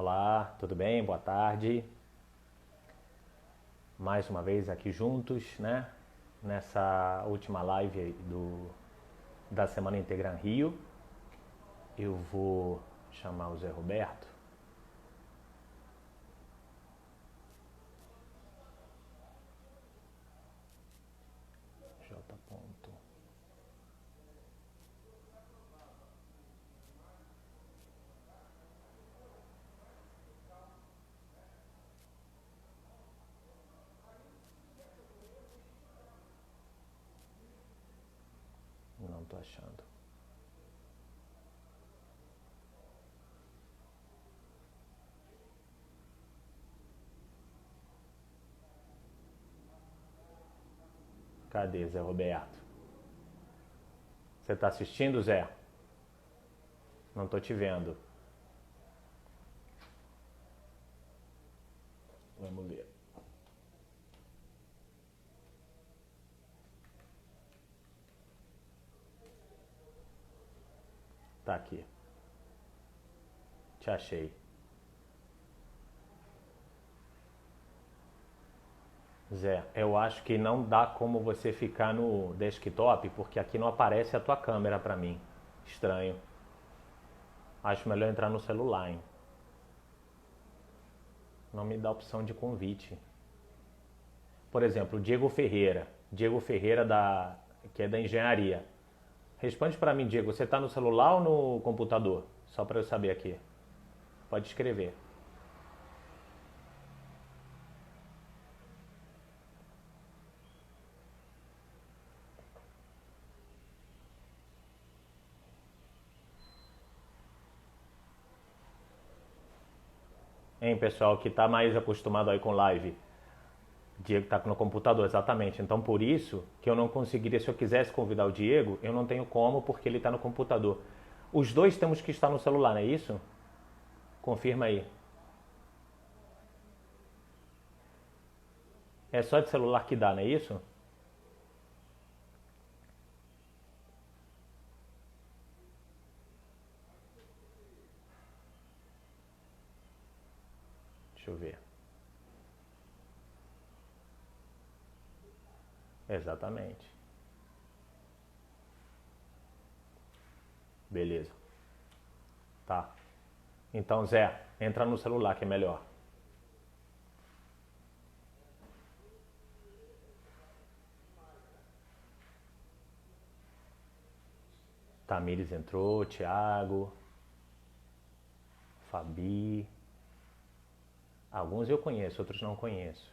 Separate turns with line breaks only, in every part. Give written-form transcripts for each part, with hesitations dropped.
Olá, tudo bem? Boa tarde. Mais uma vez aqui juntos, né? Nessa última live aí da Semana Integran Rio. Eu vou chamar o Zé Roberto. J. Ponto. Não tô achando. Cadê Zé Roberto? Você tá assistindo, Zé? Não tô te vendo. Vamos ver. Tá aqui. Te achei. Zé, eu acho que não dá como você ficar no desktop, porque aqui não aparece a tua câmera pra mim. Estranho. Acho melhor entrar no celular, hein? Não me dá opção de convite. Por exemplo, Diego Ferreira. Diego Ferreira, que é da engenharia. Responde pra mim, Diego. Você tá no celular ou no computador? Só pra eu saber aqui. Pode escrever. Hein, pessoal, que tá mais acostumado aí com live. Diego tá no computador, exatamente. Então, por isso que eu não conseguiria, se eu quisesse convidar o Diego, eu não tenho como, porque ele tá no computador. Os dois temos que estar no celular, não é isso? Confirma aí. É só de celular que dá, não é isso? Deixa eu ver. Exatamente. Beleza. Tá. Então, Zé, entra no celular que é melhor. Tamires entrou, Thiago, Fabi. Alguns eu conheço, outros não conheço.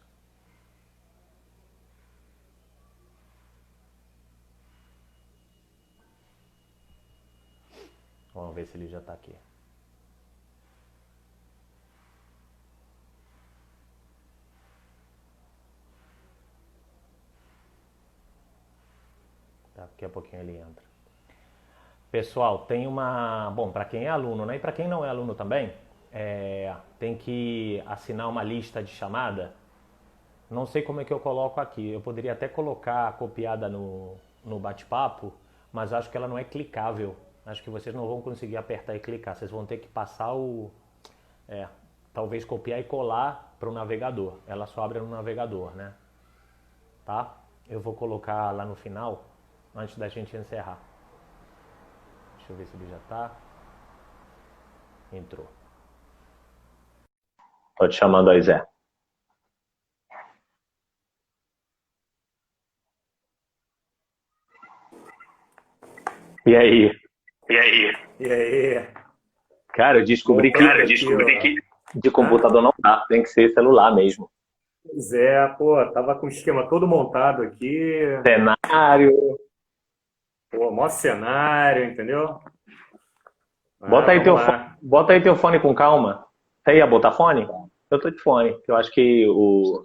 Vamos ver se ele já tá aqui. Tá, daqui a pouquinho ele entra. Pessoal, tem uma... Bom, para quem é aluno, né? E para quem não é aluno também, tem que assinar uma lista de chamada. Não sei como é que eu coloco aqui. Eu poderia até colocar copiada no bate-papo, mas acho que ela não é clicável. Acho que vocês não vão conseguir apertar e clicar. Vocês vão ter que passar talvez copiar e colar para o navegador. Ela só abre no navegador, né? Tá? Eu vou colocar lá no final, antes da gente encerrar. Deixa eu ver se ele já tá. Entrou. Tô te chamando aí, Zé. E aí?
E aí?
E aí? Cara, eu descobri
que
de computador não dá, tem que ser celular mesmo.
Pois é, pô, tava com o esquema todo montado aqui,
Cenário.
pô, mó cenário, entendeu?
Bota aí
Vamos lá.
teu fone com calma. Você ia botar fone? Eu tô de fone, que eu acho que o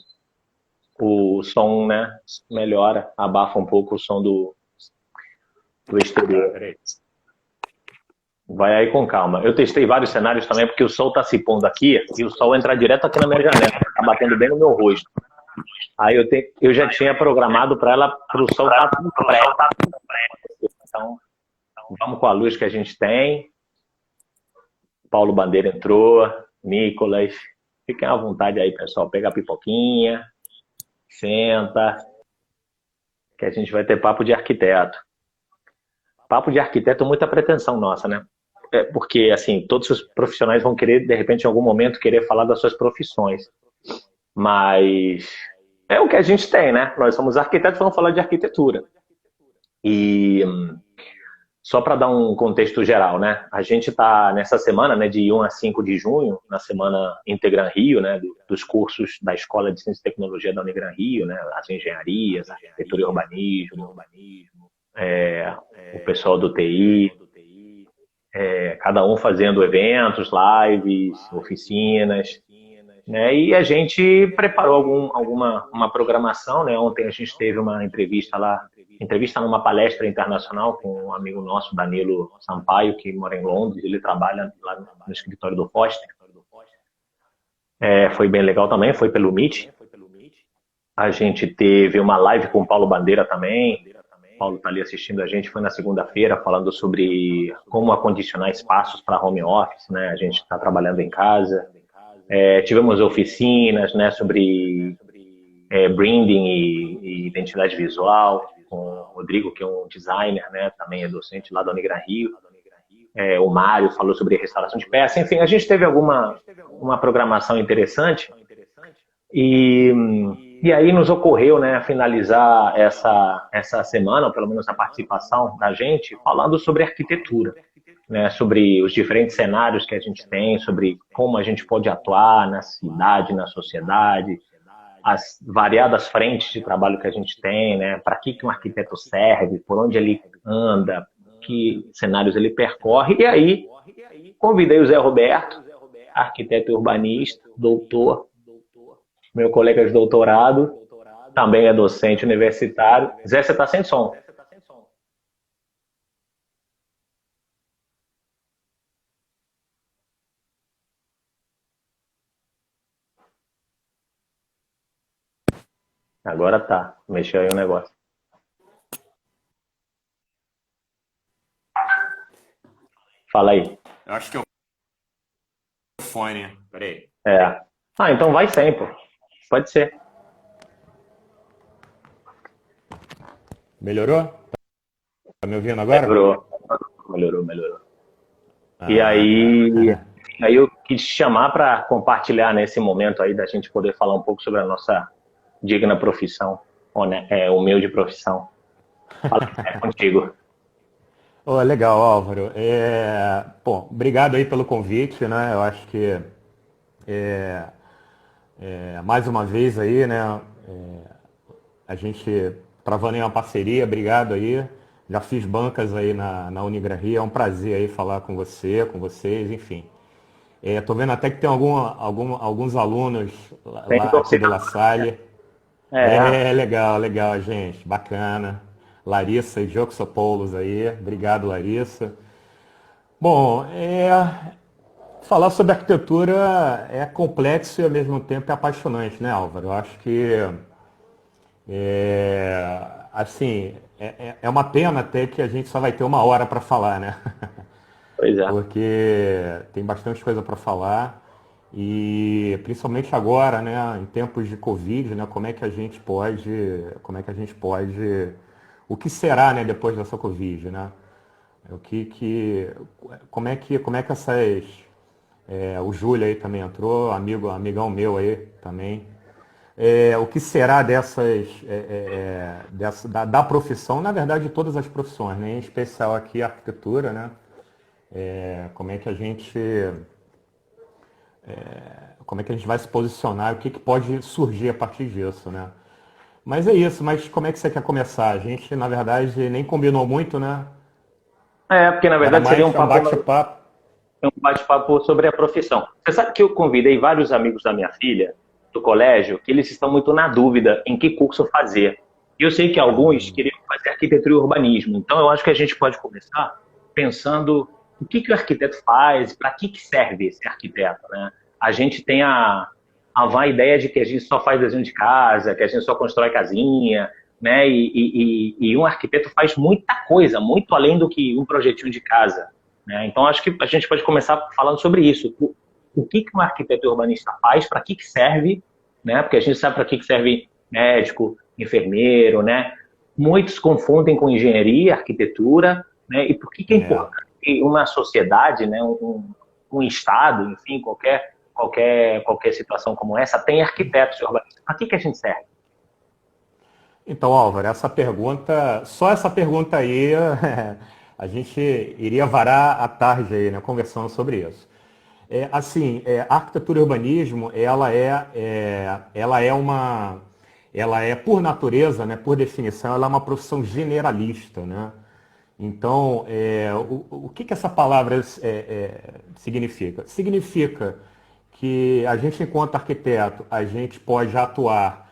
som, né, melhora, abafa um pouco o som do
Tá,
exterior.
peraí.
Vai aí com calma. Eu testei vários cenários também, porque o sol tá se pondo aqui e o sol entra direto aqui na minha janela, tá batendo bem no meu rosto. Aí eu já tinha programado para o sol estar tá pré. Então, vamos com a luz que a gente tem. Paulo Bandeira entrou. Nicolas. Fiquem à vontade aí, pessoal. Pega a pipoquinha, senta, que a gente vai ter papo de arquiteto. Papo de arquiteto, muita pretensão nossa, né? Porque, assim, todos os profissionais vão querer, de repente, em algum momento, querer falar das suas profissões. Mas é o que a gente tem, né? Nós somos arquitetos, vamos falar de arquitetura. E só para dar um contexto geral, né? A gente está nessa semana, né, de 1 a 5 de junho, na semana Integran Rio, né, dos cursos da Escola de Ciência e Tecnologia da Unigran Rio, né, as engenharias, arquitetura e urbanismo, o pessoal do TI, cada um fazendo eventos, lives, oficinas, né? E a gente preparou uma programação, né? Ontem a gente teve uma entrevista numa palestra internacional com um amigo nosso, Danilo Sampaio, que mora em Londres, ele trabalha lá no escritório do Foster. Foi bem legal também, foi pelo Meet. A gente teve uma live com o Paulo Bandeira também. O Paulo está ali assistindo a gente, foi na segunda-feira, falando sobre como acondicionar espaços para home office, né? A gente está trabalhando em casa. Tivemos oficinas, né, sobre branding e identidade visual, com o Rodrigo, que é um designer, né, também é docente lá da Unigran Rio. O Mário falou sobre restauração de peça. Enfim, a gente teve uma programação interessante. E aí nos ocorreu, né, finalizar essa semana, ou pelo menos a participação da gente, falando sobre arquitetura, né, sobre os diferentes cenários que a gente tem, sobre como a gente pode atuar na cidade, na sociedade, as variadas frentes de trabalho que a gente tem, né, para que um arquiteto serve, por onde ele anda, que cenários ele percorre. E aí convidei o Zé Roberto, arquiteto e urbanista, doutor, meu colega de doutorado, também é docente universitário. Zé, você está sem som. Agora tá. Mexeu aí o negócio. Fala aí.
Eu acho que é o fone. Peraí.
Então vai sem, pô. Pode ser.
Melhorou? Tá me ouvindo agora?
Melhorou. E aí eu quis te chamar para compartilhar nesse momento aí da gente poder falar um pouco sobre a nossa digna profissão, humilde profissão. Fala contigo.
Legal, Álvaro. Bom, obrigado aí pelo convite, né? Eu acho que mais uma vez aí, né? A gente travando em uma parceria, obrigado aí. Já fiz bancas aí na Unigran Rio, é um prazer aí falar com você, com vocês, enfim. Tô vendo até que tem alguns alunos lá aqui da La Salle. Legal, gente, bacana. Larissa e Joxopoulos aí, obrigado, Larissa. Bom, falar sobre arquitetura é complexo e ao mesmo tempo é apaixonante, né, Álvaro? Eu acho que assim, é uma pena até que a gente só vai ter 1 hora para falar, né?
Pois é.
Porque tem bastante coisa para falar e principalmente agora, né, em tempos de Covid, né, como é que a gente pode, o que será, né, depois dessa Covid, né? Como é que essas, o Júlio aí também entrou, amigão meu aí também. O que será da profissão, na verdade, de todas as profissões, né? Em especial aqui a arquitetura, né? Como é que a gente vai se posicionar, o que pode surgir a partir disso, né? Mas é isso, mas como é que você quer começar? A gente, na verdade, nem combinou muito, né?
Porque na verdade seria um
bate-papo.
Um bate-papo sobre a profissão. Você sabe que eu convidei vários amigos da minha filha do colégio, que eles estão muito na dúvida em que curso fazer. E eu sei que alguns queriam fazer arquitetura e urbanismo. Então eu acho que a gente pode começar pensando o que o arquiteto faz, para que serve esse arquiteto, né? A gente tem a vã ideia de que a gente só faz desenho de casa, que a gente só constrói casinha, né? E um arquiteto faz muita coisa, muito além do que um projetinho de casa, né? Então acho que a gente pode começar falando sobre isso. o que um arquiteto urbanista faz, para que serve, né? Porque a gente sabe para que serve médico, enfermeiro, né? Muitos confundem com engenharia, arquitetura, né? E por que é importante que uma sociedade, né? Um estado, enfim, qualquer situação como essa, tem arquitetos urbanistas. Para que a gente serve?
Então, Álvaro, essa pergunta, só essa pergunta aí, a gente iria varar a tarde aí, né, conversando sobre isso. A arquitetura e urbanismo, ela é por natureza, né, por definição, ela é uma profissão generalista, né? Então, o que essa palavra significa? Significa que a gente, enquanto arquiteto, a gente pode atuar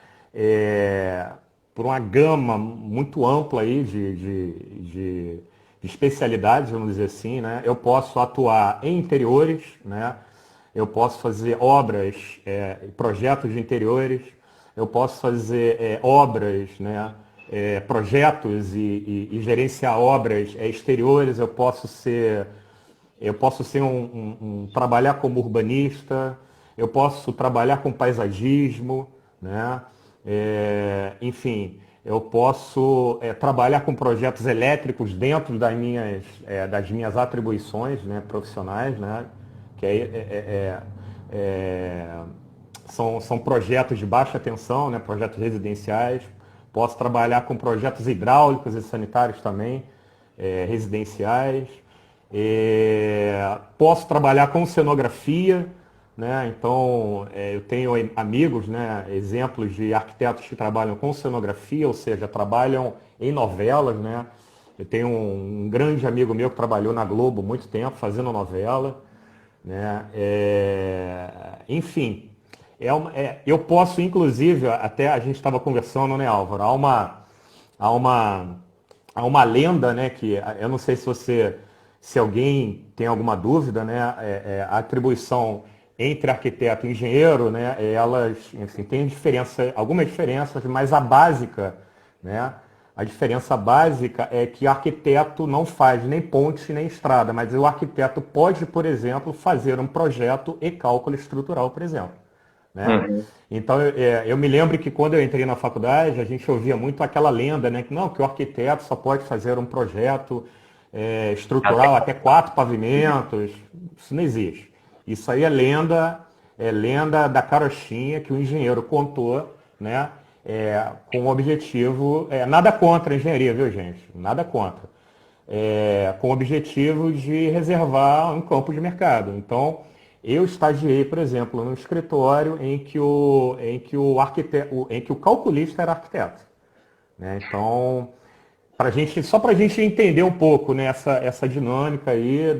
por uma gama muito ampla aí de especialidades, vamos dizer assim, né? Eu posso atuar em interiores, né? Eu posso fazer obras, projetos de interiores, eu posso fazer obras, né? Projetos e gerenciar obras exteriores, eu posso ser trabalhar como urbanista, eu posso trabalhar com paisagismo, né? Enfim, eu posso trabalhar com projetos elétricos dentro das minhas atribuições, né, profissionais, né? Que são projetos de baixa tensão, né, projetos residenciais. Posso trabalhar com projetos hidráulicos e sanitários também, residenciais. Posso trabalhar com cenografia, né? Então, eu tenho amigos, né, exemplos de arquitetos que trabalham com cenografia, ou seja, trabalham em novelas, né? Eu tenho um grande amigo meu que trabalhou na Globo muito tempo fazendo novela, né? Enfim, eu posso, inclusive, até a gente estava conversando, né, Álvaro? Há uma lenda, né, que eu não sei se alguém tem alguma dúvida, né? A atribuição entre arquiteto e engenheiro, né, elas, enfim, têm algumas diferenças, mas a básica, né, a diferença básica é que o arquiteto não faz nem ponte nem estrada, mas o arquiteto pode, por exemplo, fazer um projeto e cálculo estrutural, por exemplo. Né?
Uhum.
Então, eu me lembro que quando eu entrei na faculdade, a gente ouvia muito aquela lenda, né, que o arquiteto só pode fazer um projeto estrutural até 4 pavimentos. Isso não existe. Isso aí é lenda da carochinha que o engenheiro contou, né, com o objetivo, nada contra a engenharia, viu, gente? Nada contra. Com o objetivo de reservar um campo de mercado. Então, eu estagiei, por exemplo, num escritório em que o calculista era arquiteto, né? Então, só para a gente entender um pouco, né, essa dinâmica aí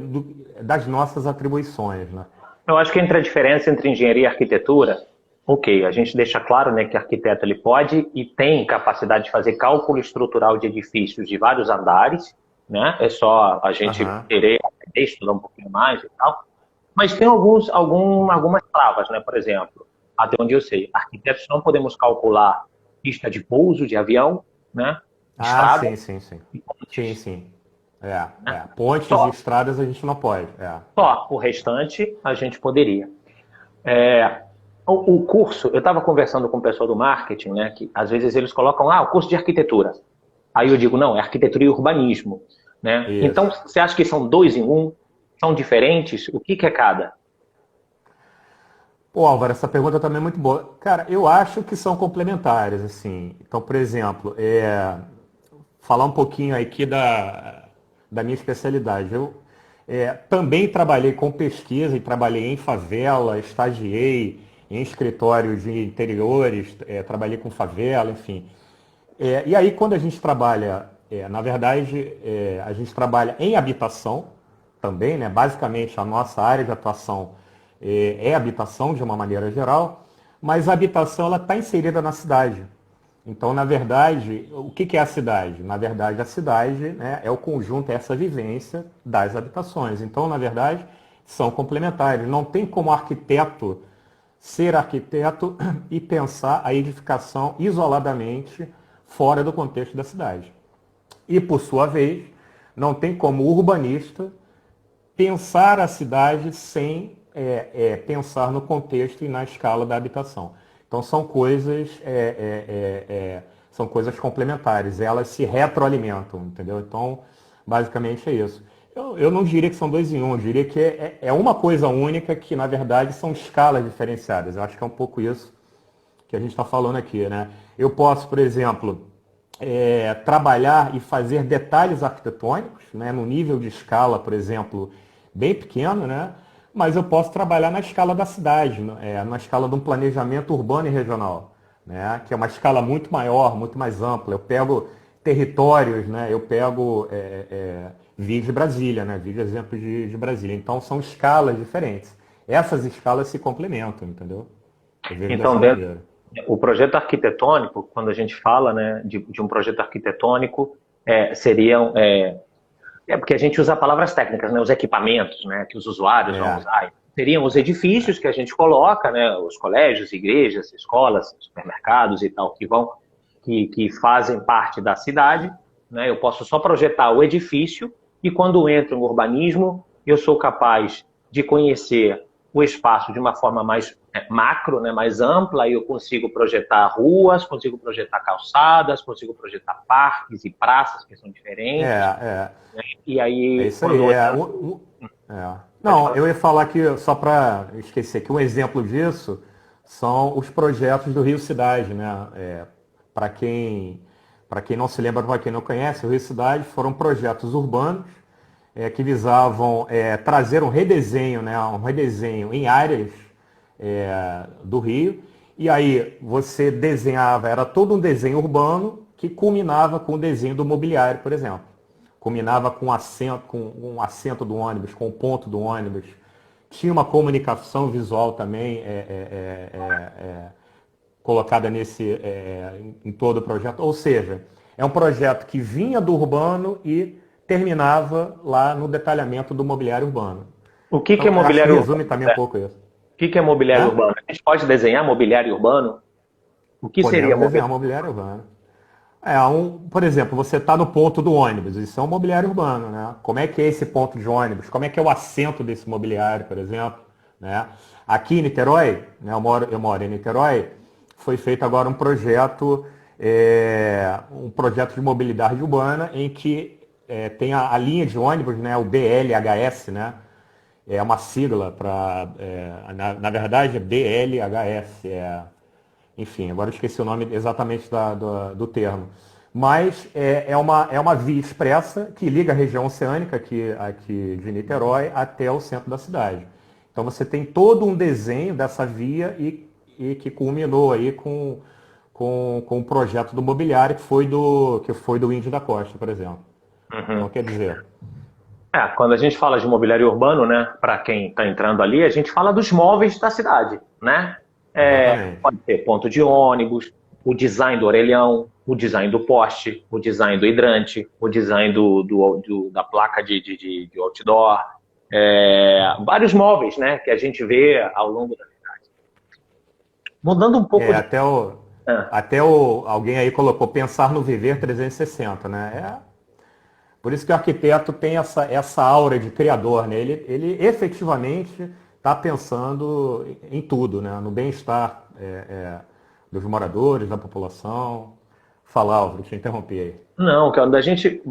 das nossas atribuições, né?
Eu acho que entre a diferença entre engenharia e arquitetura, ok, a gente deixa claro, né, que arquiteto ele pode e tem capacidade de fazer cálculo estrutural de edifícios de vários andares, né? É só a gente querer estudar um pouquinho mais e tal. Mas tem algumas travas, né? Por exemplo, até onde eu sei, arquitetos não podemos calcular pista de pouso de avião, né? Estrada.
Sim. Sim. Pontes e estradas a gente não pode.
Só o restante a gente poderia. O curso, eu estava conversando com o pessoal do marketing, né? Que às vezes eles colocam o curso de arquitetura. Aí eu digo, não, é arquitetura e urbanismo, né?
Isso.
Então, você acha que são 2 em 1? São diferentes? O que é cada?
Pô, Álvaro, essa pergunta também é muito boa. Cara, eu acho que são complementares, assim. Então, por exemplo, falar um pouquinho aqui da minha especialidade. Eu também trabalhei com pesquisa e trabalhei em favela, estagiei em escritório de interiores, trabalhei com favela, enfim. E aí, quando a gente trabalha, na verdade, a gente trabalha em habitação também, né? Basicamente, a nossa área de atuação é habitação, de uma maneira geral, mas a habitação ela está inserida na cidade. Então, na verdade, o que é a cidade? Na verdade, a cidade, né, é o conjunto, é essa vivência das habitações. Então, na verdade, são complementares. Não tem como arquiteto ser arquiteto e pensar a edificação isoladamente fora do contexto da cidade. E, por sua vez, não tem como urbanista pensar a cidade sem pensar no contexto e na escala da habitação. Então são coisas complementares, elas se retroalimentam, entendeu? Então, basicamente é isso. Eu não diria que são dois em um, eu diria que é uma coisa única que, na verdade, são escalas diferenciadas. Eu acho que é um pouco isso que a gente está falando aqui, né? Eu posso, por exemplo, trabalhar e fazer detalhes arquitetônicos, né, no nível de escala, por exemplo, bem pequeno, né? Mas eu posso trabalhar na escala da cidade, na escala de um planejamento urbano e regional, né? Que é uma escala muito maior, muito mais ampla. Eu pego territórios, né? Eu pego vídeo de Brasília, né? Vídeo exemplo de Brasília. Então são escalas diferentes. Essas escalas se complementam, entendeu? Eu vejo
Então,
dessa maneira.
o projeto arquitetônico, quando a gente fala, né, de um projeto arquitetônico, seriam porque a gente usa palavras técnicas, né, os equipamentos, né, que os usuários vão usar. Seriam os edifícios que a gente coloca, né, os colégios, igrejas, escolas, supermercados e tal, que fazem parte da cidade, né? Eu posso só projetar o edifício e quando entro no urbanismo, eu sou capaz de conhecer o espaço de uma forma mais macro, né, mais ampla, e eu consigo projetar ruas, consigo projetar calçadas, consigo projetar parques e praças que são diferentes. E
É
aí,
isso aí. Não, eu ia falar que, só para esquecer, que um exemplo disso são os projetos do Rio Cidade, né? Para quem não se lembra, para quem não conhece, o Rio Cidade foram projetos urbanos que visavam trazer um redesenho, né? Um redesenho em áreas do Rio. E aí você desenhava, era todo um desenho urbano que culminava com o desenho do mobiliário, por exemplo. Combinava com um assento do ônibus, com o ponto do ônibus. Tinha uma comunicação visual também colocada em todo o projeto. Ou seja, é um projeto que vinha do urbano e terminava lá no detalhamento do mobiliário urbano.
O que
Então,
é mobiliário
acho que resume
urbano?
também um pouco isso.
O que é mobiliário urbano? A gente pode desenhar mobiliário urbano? O que seria
Podemos desenhar mobiliário urbano. Por exemplo, você está no ponto do ônibus, isso é um mobiliário urbano, né? Como é que é esse ponto de ônibus? Como é que é o assento desse mobiliário, por exemplo? Né? Aqui em Niterói, né, eu moro em Niterói, foi feito agora um projeto de mobilidade urbana em que tem a linha de ônibus, né, o BLHS, né? É uma sigla para, na verdade é BLHS, enfim, agora eu esqueci o nome exatamente do termo. Mas é uma via expressa que liga a região oceânica aqui de Niterói até o centro da cidade. Então você tem todo um desenho dessa via e que culminou aí com o projeto do mobiliário que foi do Índio da Costa, por exemplo. Então quer dizer...
quando a gente fala de mobiliário urbano, né, para quem está entrando ali, a gente fala dos móveis da cidade, né? Pode ter ponto de ônibus, o design do orelhão, o design do poste, o design do hidrante, o design da placa de outdoor, vários móveis, né, que a gente vê ao longo da cidade. Mudando um pouco
alguém aí colocou pensar no viver 360, né? Por isso que o arquiteto tem essa aura de criador, né? Ele efetivamente está pensando em tudo, né? No bem-estar dos moradores, da população. Fala, Álvaro, te interrompi aí.
Não, cara, da gente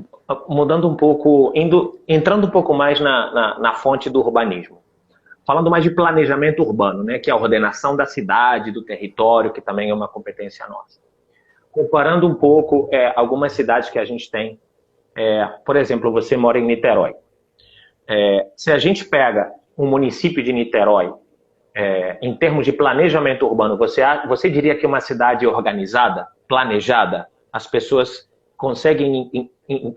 mudando um pouco, entrando um pouco mais na fonte do urbanismo. Falando mais de planejamento urbano, né? Que é a ordenação da cidade, do território, que também é uma competência nossa. Comparando um pouco algumas cidades que a gente tem, por exemplo, você mora em Niterói. Se a gente pega um município de Niterói, em termos de planejamento urbano, você diria que é uma cidade organizada, planejada? As pessoas conseguem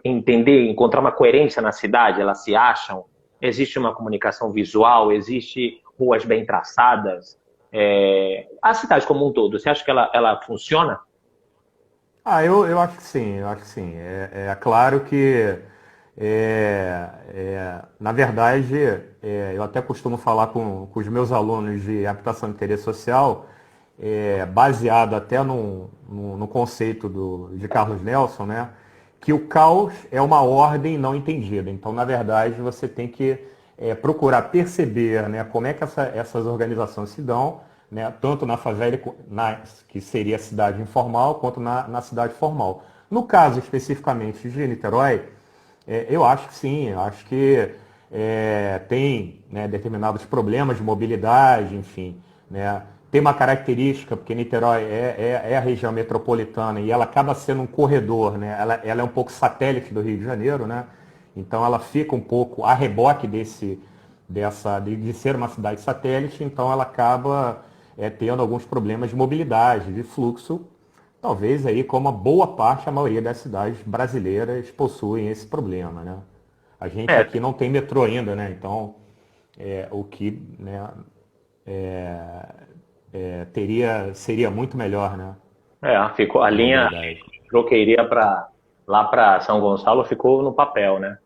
entender, encontrar uma coerência na cidade? Elas se acham? Existe uma comunicação visual? Existe ruas bem traçadas? A cidade como um todo, você acha que ela funciona?
Eu acho que sim, É claro que na verdade, eu até costumo falar com os meus alunos de habitação de interesse social, baseado até no conceito de Carlos Nelson, né, que o caos é uma ordem não entendida. Então, na verdade, você tem que procurar perceber, né, como é que essas organizações se dão, né, tanto na favela, que seria a cidade informal, quanto na cidade formal. No caso especificamente de Niterói, eu acho que sim, eu acho que tem, né, determinados problemas de mobilidade, enfim, né, tem uma característica, porque Niterói é a região metropolitana e ela acaba sendo um corredor, né, ela é um pouco satélite do Rio de Janeiro, né, então ela fica um pouco a reboque de ser uma cidade satélite, então ela acaba tendo alguns problemas de mobilidade, de fluxo, talvez aí como a boa parte, a maioria das cidades brasileiras possuem esse problema, né? A gente
É,
aqui não tem metrô ainda, né? Então, o que, né, seria muito melhor, né?
ficou a
A
linha
mobilidade.
que iria lá para São Gonçalo ficou no papel, né?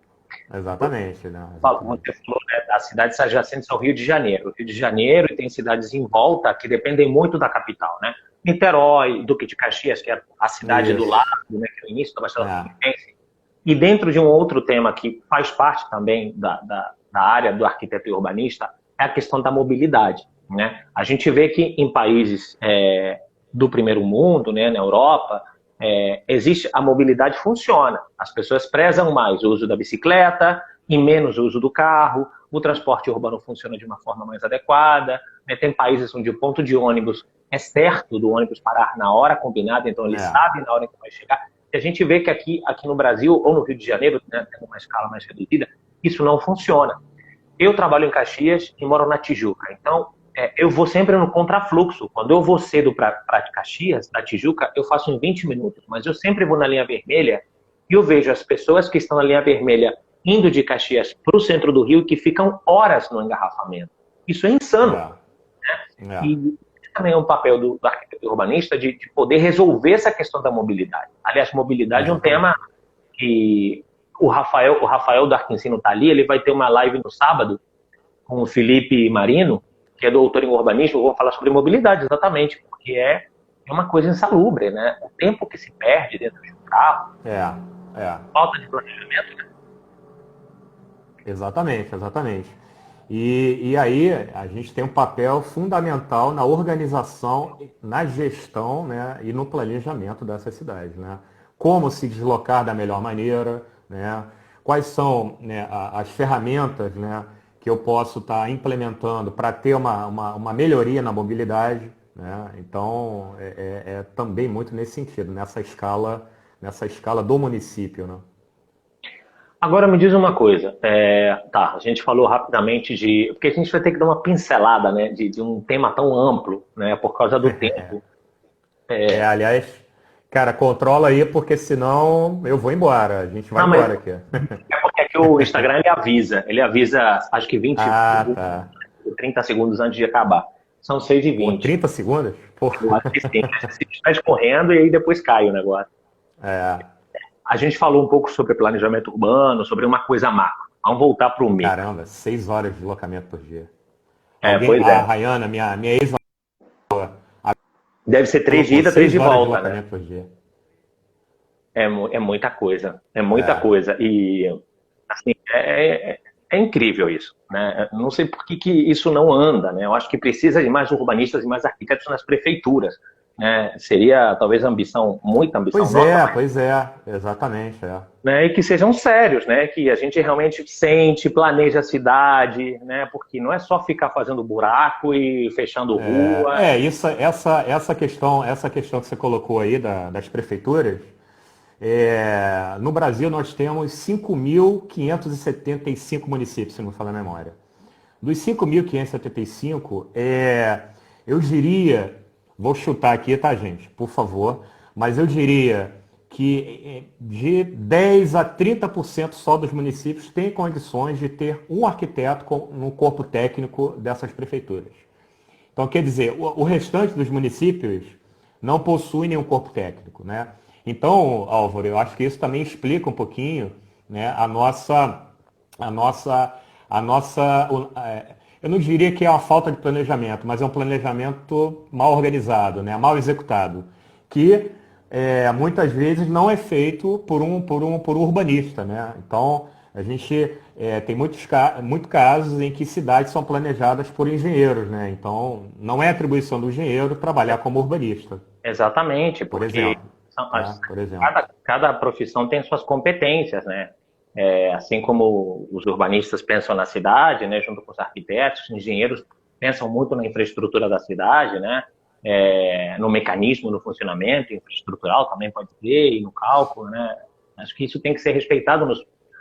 Exatamente, né?
Você
Exatamente.
falou, né, das cidades adjacentes ao Rio de Janeiro. Rio de Janeiro e tem cidades em volta que dependem muito da capital, né? Niterói, Duque de Caxias, que é a cidade do lado,
Isso.
né, que é o início da Baixada
É,
Fluminense. E dentro de um outro tema que faz parte também da área do arquiteto e urbanista, é a questão da mobilidade, né? A gente vê que em países do primeiro mundo, né, na Europa, existe a mobilidade funciona. As pessoas prezam mais o uso da bicicleta e menos o uso do carro. O transporte urbano funciona de uma forma mais adequada, né? Tem países onde o ponto de ônibus é certo do ônibus parar na hora combinada, então ele
é,
sabe na hora que vai chegar. E a gente vê que aqui no Brasil, ou no Rio de Janeiro, né, tendo uma escala mais reduzida, isso não funciona. Eu trabalho em Caxias e moro na Tijuca, então eu vou sempre no contrafluxo. Quando eu vou cedo para Caxias, da Tijuca, eu faço em 20 minutos, mas eu sempre vou na linha vermelha e eu vejo as pessoas que estão na linha vermelha indo de Caxias para o centro do Rio que ficam horas no engarrafamento. Isso é insano.
é, é.
E também é um papel do arquiteto urbanista de poder resolver essa questão da mobilidade. Aliás, mobilidade é um tema
Exatamente.
que o Rafael Darquincino está ali, ele vai ter uma live no sábado com o Felipe Marino, que é doutor em urbanismo, vou falar sobre mobilidade, exatamente, porque é uma coisa insalubre, né? O tempo que se perde dentro de um carro,
É, é.
falta de planejamento, né?
Exatamente, exatamente. E aí a gente tem um papel fundamental na organização, na gestão, né, e no planejamento dessas cidades, né? Como se deslocar da melhor maneira, né? Quais são, né, as ferramentas, né, que eu posso estar implementando para ter uma melhoria na mobilidade, né? Então é também muito nesse sentido, nessa escala do município, né?
Agora me diz uma coisa, tá, a gente falou rapidamente porque a gente vai ter que dar uma pincelada, né, de um tema tão amplo, né, por causa do tempo.
Aliás, cara, controla aí, porque senão eu vou embora. A gente vai
Não, mas
embora aqui.
é porque aqui o Instagram ele avisa, acho que 20
Ah, tá.
30 segundos antes de acabar. São 6 e
Pô,
20.
30 segundos? Pô,
Eu acho que sim. Se está escorrendo e aí depois cai o negócio.
é,
A gente falou um pouco sobre planejamento urbano, sobre uma coisa macro. Vamos voltar para o micro.
caramba, 6 horas de deslocamento por dia.
Pois
A
é.
Rayana, minha ex,
Deve ser 3 de
colocou
ida, 3
6
de
horas de
volta, né?
deslocamento por dia.
É muita coisa. É muita
É,
coisa. E, assim, é incrível isso, né? Não sei por que isso não anda, né? Eu acho que precisa de mais urbanistas e mais arquitetos nas prefeituras, né? Seria, talvez, muita ambição nossa,
pois é, exatamente, é.
né, e que sejam sérios, né, que a gente realmente sente, planeja a cidade, né, porque não é só ficar fazendo buraco e fechando rua.
Essa questão que você colocou aí das prefeituras, no Brasil nós temos 5.575 municípios, se não me falar a memória. Dos 5.575, eu diria, vou chutar aqui, tá, gente, por favor, mas eu diria que de 10 a 30% só dos municípios têm condições de ter um arquiteto no corpo técnico dessas prefeituras. Então, quer dizer, o restante dos municípios não possui nenhum corpo técnico, né? Então, Álvaro, eu acho que isso também explica um pouquinho, né, a nossa, eu não diria que é uma falta de planejamento, mas é um planejamento mal organizado, né, mal executado, que muitas vezes não é feito por um urbanista, né? Então, A gente tem muitos casos em que cidades são planejadas por engenheiros, né? Então, não é atribuição do engenheiro trabalhar como urbanista,
Exatamente,
por
porque
exemplo.
são
Tá? Por exemplo.
cada profissão tem suas competências, né? Assim como os urbanistas pensam na cidade, né, junto com os arquitetos, os engenheiros pensam muito na infraestrutura da cidade, né? No mecanismo, no funcionamento infraestrutural também pode ser, e no cálculo, né? Acho que isso tem que ser respeitado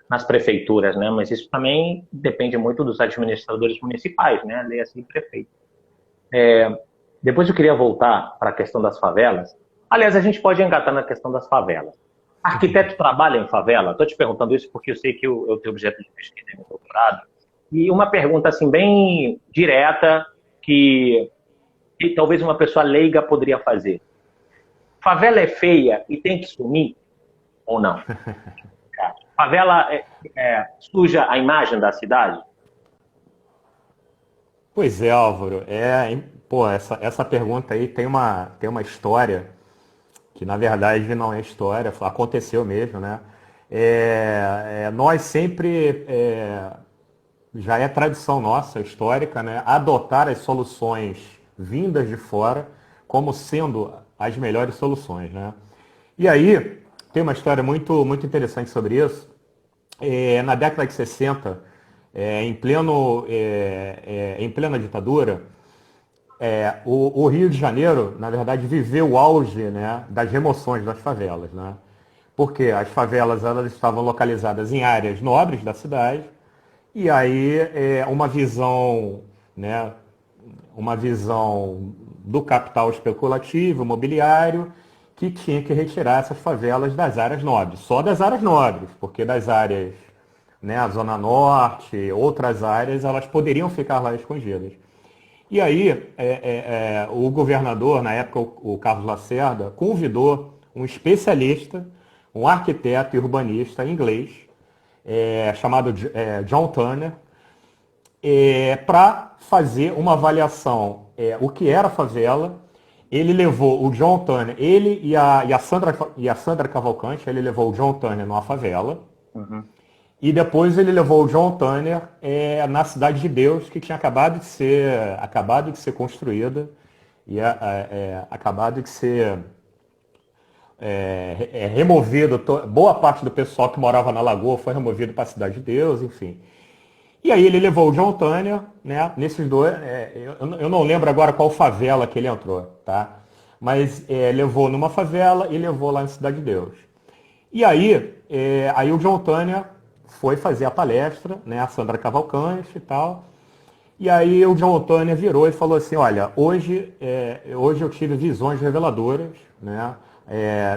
nas prefeituras, né? Mas isso também depende muito dos administradores municipais, né? Lei assim, prefeito. Depois eu queria voltar para a questão das favelas. Aliás, a gente pode engatar na questão das favelas. Arquiteto trabalha em favela? Estou te perguntando isso porque eu sei que eu tenho objeto de pesquisa no doutorado. E uma pergunta assim bem direta que talvez uma pessoa leiga poderia fazer. Favela é feia e tem que sumir ou não? Favela suja a imagem da cidade?
Pois é, Álvaro. Pô, essa pergunta aí tem uma história que, na verdade, não é história, aconteceu mesmo, né? Nós sempre, já é tradição nossa, histórica, né? Adotar as soluções vindas de fora como sendo as melhores soluções, né? E aí, tem uma história muito, muito interessante sobre isso. Na década de 60, em plena ditadura, o Rio de Janeiro, na verdade, viveu o auge, né, das remoções das favelas, né? Porque as favelas elas estavam localizadas em áreas nobres da cidade, e aí né, uma visão do capital especulativo, imobiliário, que tinha que retirar essas favelas das áreas nobres, só das áreas nobres, porque das áreas, né, a Zona Norte, outras áreas, elas poderiam ficar lá escondidas. E aí, o governador, na época, o Carlos Lacerda, convidou um especialista, um arquiteto e urbanista inglês, chamado John Turner, para fazer uma avaliação, o que era a favela. Ele levou o John Turner, ele e a Sandra Cavalcante, ele levou o John Turner numa favela.
Uhum.
E depois ele levou o John Turner na Cidade de Deus, que tinha acabado de ser construída e acabado de ser removido. Boa parte do pessoal que morava na Lagoa foi removido para a Cidade de Deus, enfim. E aí ele levou o John Turner, né, nesses dois, eu não lembro agora qual favela que ele entrou, tá? Mas levou numa favela e levou lá na Cidade de Deus. E aí o John Turner foi fazer a palestra, né, a Sandra Cavalcante e tal. E aí o John Turner virou e falou assim, olha, hoje eu tive visões reveladoras, né,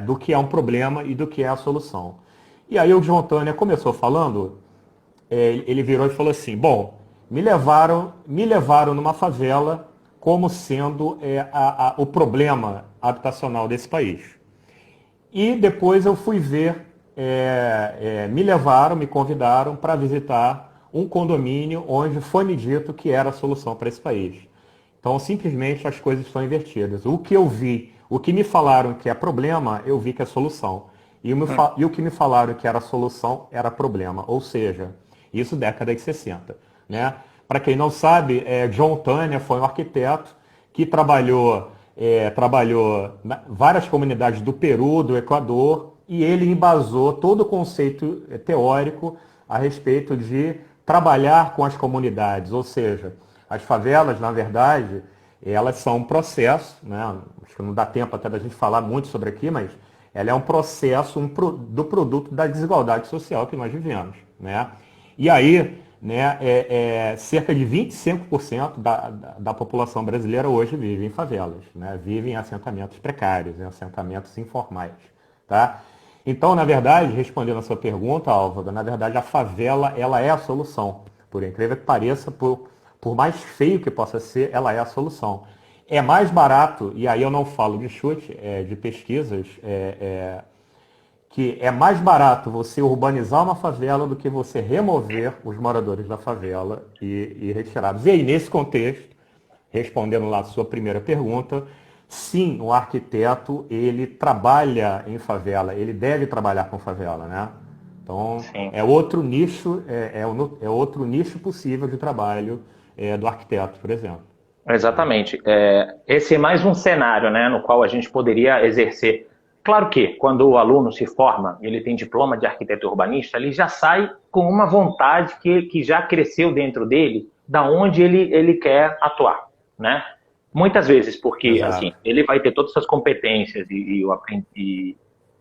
do que é um problema e do que é a solução. E aí o John Turner começou falando, ele virou e falou assim, bom, me levaram numa favela como sendo o problema habitacional desse país. E depois eu fui ver, me convidaram para visitar um condomínio onde foi me dito que era a solução para esse país. Então, simplesmente, as coisas estão invertidas. O que eu vi, o que me falaram que é problema, eu vi que é solução. E o que me falaram que era solução, era problema. Ou seja, isso década de 60. Né? Para quem não sabe, John Turner foi um arquiteto que trabalhou várias comunidades do Peru, do Equador, e ele embasou todo o conceito teórico a respeito de trabalhar com as comunidades, ou seja, as favelas, na verdade, elas são um processo, né? Acho que não dá tempo até da gente falar muito sobre aqui, mas ela é um processo do produto da desigualdade social que nós vivemos. Né? E aí, né, cerca de 25% da população brasileira hoje vive em favelas, né? Vive em assentamentos precários, em assentamentos informais. Tá? Então, na verdade, respondendo a sua pergunta, Álvaro, na verdade a favela ela é a solução. Por incrível que pareça, por mais feio que possa ser, ela é a solução. É mais barato, e aí eu não falo de chute, de pesquisas, que é mais barato você urbanizar uma favela do que você remover os moradores da favela e retirá-los. E aí, nesse contexto, respondendo lá a sua primeira pergunta, sim, o arquiteto, ele trabalha em favela, ele deve trabalhar com favela, né? Então,
Sim.
é outro nicho, é outro nicho possível de trabalho do arquiteto, por exemplo.
Exatamente. Esse é mais um cenário, né, no qual a gente poderia exercer. Claro que, quando o aluno se forma, ele tem diploma de arquiteto urbanista, ele já sai com uma vontade que já cresceu dentro dele, da onde ele quer atuar, né? Muitas vezes, porque assim,
Exato.
ele vai ter todas essas competências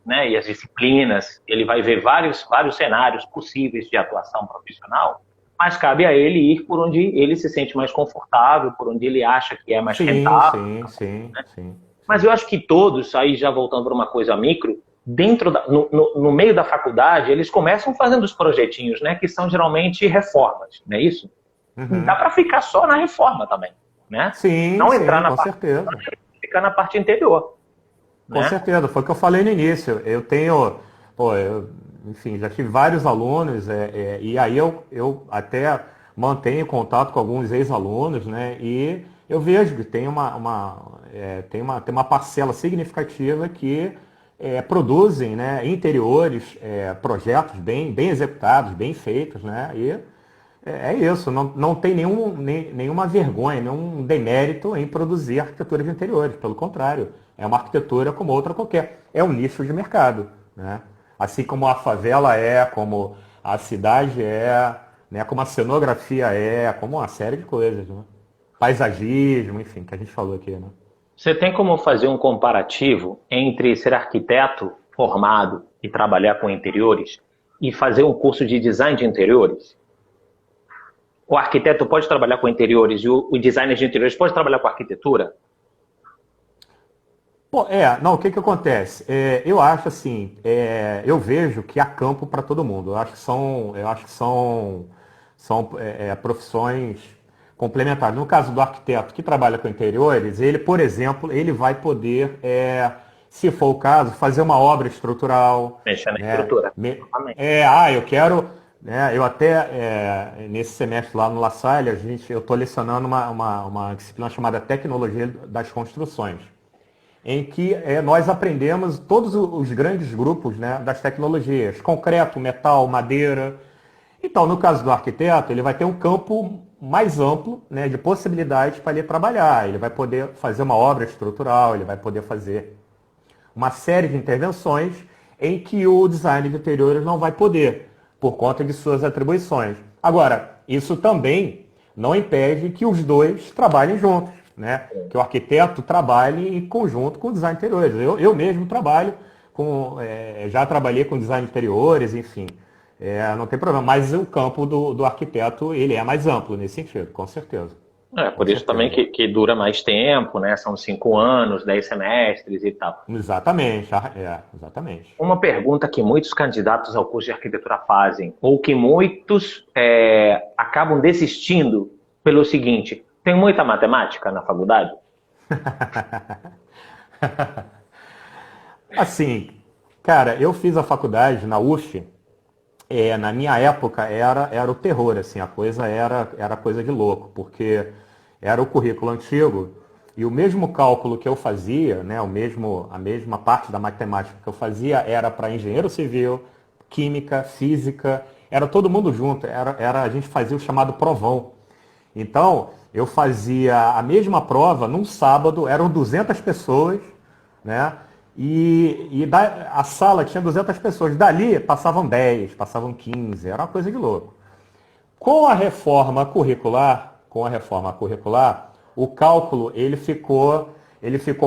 né, e as disciplinas, ele vai ver vários cenários possíveis de atuação profissional, mas cabe a ele ir por onde ele se sente mais confortável, por onde ele acha que é mais
Sim,
rentável.
sim, sim, sim,
Mas
sim.
eu acho que todos, aí já voltando para uma coisa micro, no meio da faculdade, eles começam fazendo os projetinhos, né, que são geralmente reformas, não é isso? Dá
Uhum.
para ficar só na reforma também, né?
Sim,
Não entrar
sim,
na
com
parte,
certeza.
ficar na parte interior,
Com
né?
certeza, foi o que eu falei no início. Eu tenho, pô, enfim, já tive vários alunos, e aí eu até mantenho contato com alguns ex-alunos, né? E eu vejo que tem uma parcela significativa que produzem, né, interiores, projetos bem executados, bem feitos, né? E é isso, não tem nenhuma vergonha, nenhum demérito em produzir arquitetura de interiores, pelo contrário, é uma arquitetura como outra qualquer, é um nicho de mercado, né? Assim como a favela como a cidade né? Como a cenografia como uma série de coisas, né? Paisagismo, enfim, que a gente falou aqui, né?
Você tem como fazer um comparativo entre ser arquiteto formado e trabalhar com interiores e fazer um curso de design de interiores? O arquiteto pode trabalhar com interiores e o designer de interiores pode trabalhar com arquitetura?
Pô, não, o que que acontece? Eu acho assim, eu vejo que há campo para todo mundo. Eu acho que são profissões complementares. No caso do arquiteto que trabalha com interiores, ele, por exemplo, ele vai poder, se for o caso, fazer uma obra estrutural,
Mexer na
né?
estrutura. Exatamente.
Eu quero, né? Eu até nesse semestre lá no La Salle, eu estou lecionando uma disciplina chamada Tecnologia das Construções em que nós aprendemos todos os grandes grupos, né, das tecnologias, concreto, metal, madeira. Então, no caso do arquiteto, ele vai ter um campo mais amplo, né, de possibilidades para ele trabalhar. Ele vai poder fazer uma obra estrutural, ele vai poder fazer uma série de intervenções em que o design de interiores não vai poder, por conta de suas atribuições. Agora, isso também não impede que os dois trabalhem juntos, né? Que o arquiteto trabalhe em conjunto com o design de interiores. Eu mesmo trabalho já trabalhei com design de interiores, enfim, não tem problema. Mas o campo do arquiteto, ele é mais amplo nesse sentido, com certeza. Com
Por isso também
certeza.
que dura mais tempo, né? São 5 anos, 10 semestres e tal.
Exatamente, exatamente.
Uma pergunta que muitos candidatos ao curso de arquitetura fazem, ou que muitos acabam desistindo pelo seguinte: tem muita matemática na faculdade?
Assim, cara, eu fiz a faculdade na UF, na minha época era o terror, assim, a coisa era coisa de louco, porque era o currículo antigo e o mesmo cálculo que eu fazia, né, a mesma parte da matemática que eu fazia era para engenheiro civil, química, física, era todo mundo junto, a gente fazia o chamado provão. Então, eu fazia a mesma prova num sábado, eram 200 pessoas, né? A sala tinha 200 pessoas. Dali passavam 10, passavam 15, era uma coisa de louco. Com a reforma curricular, o cálculo ele ficou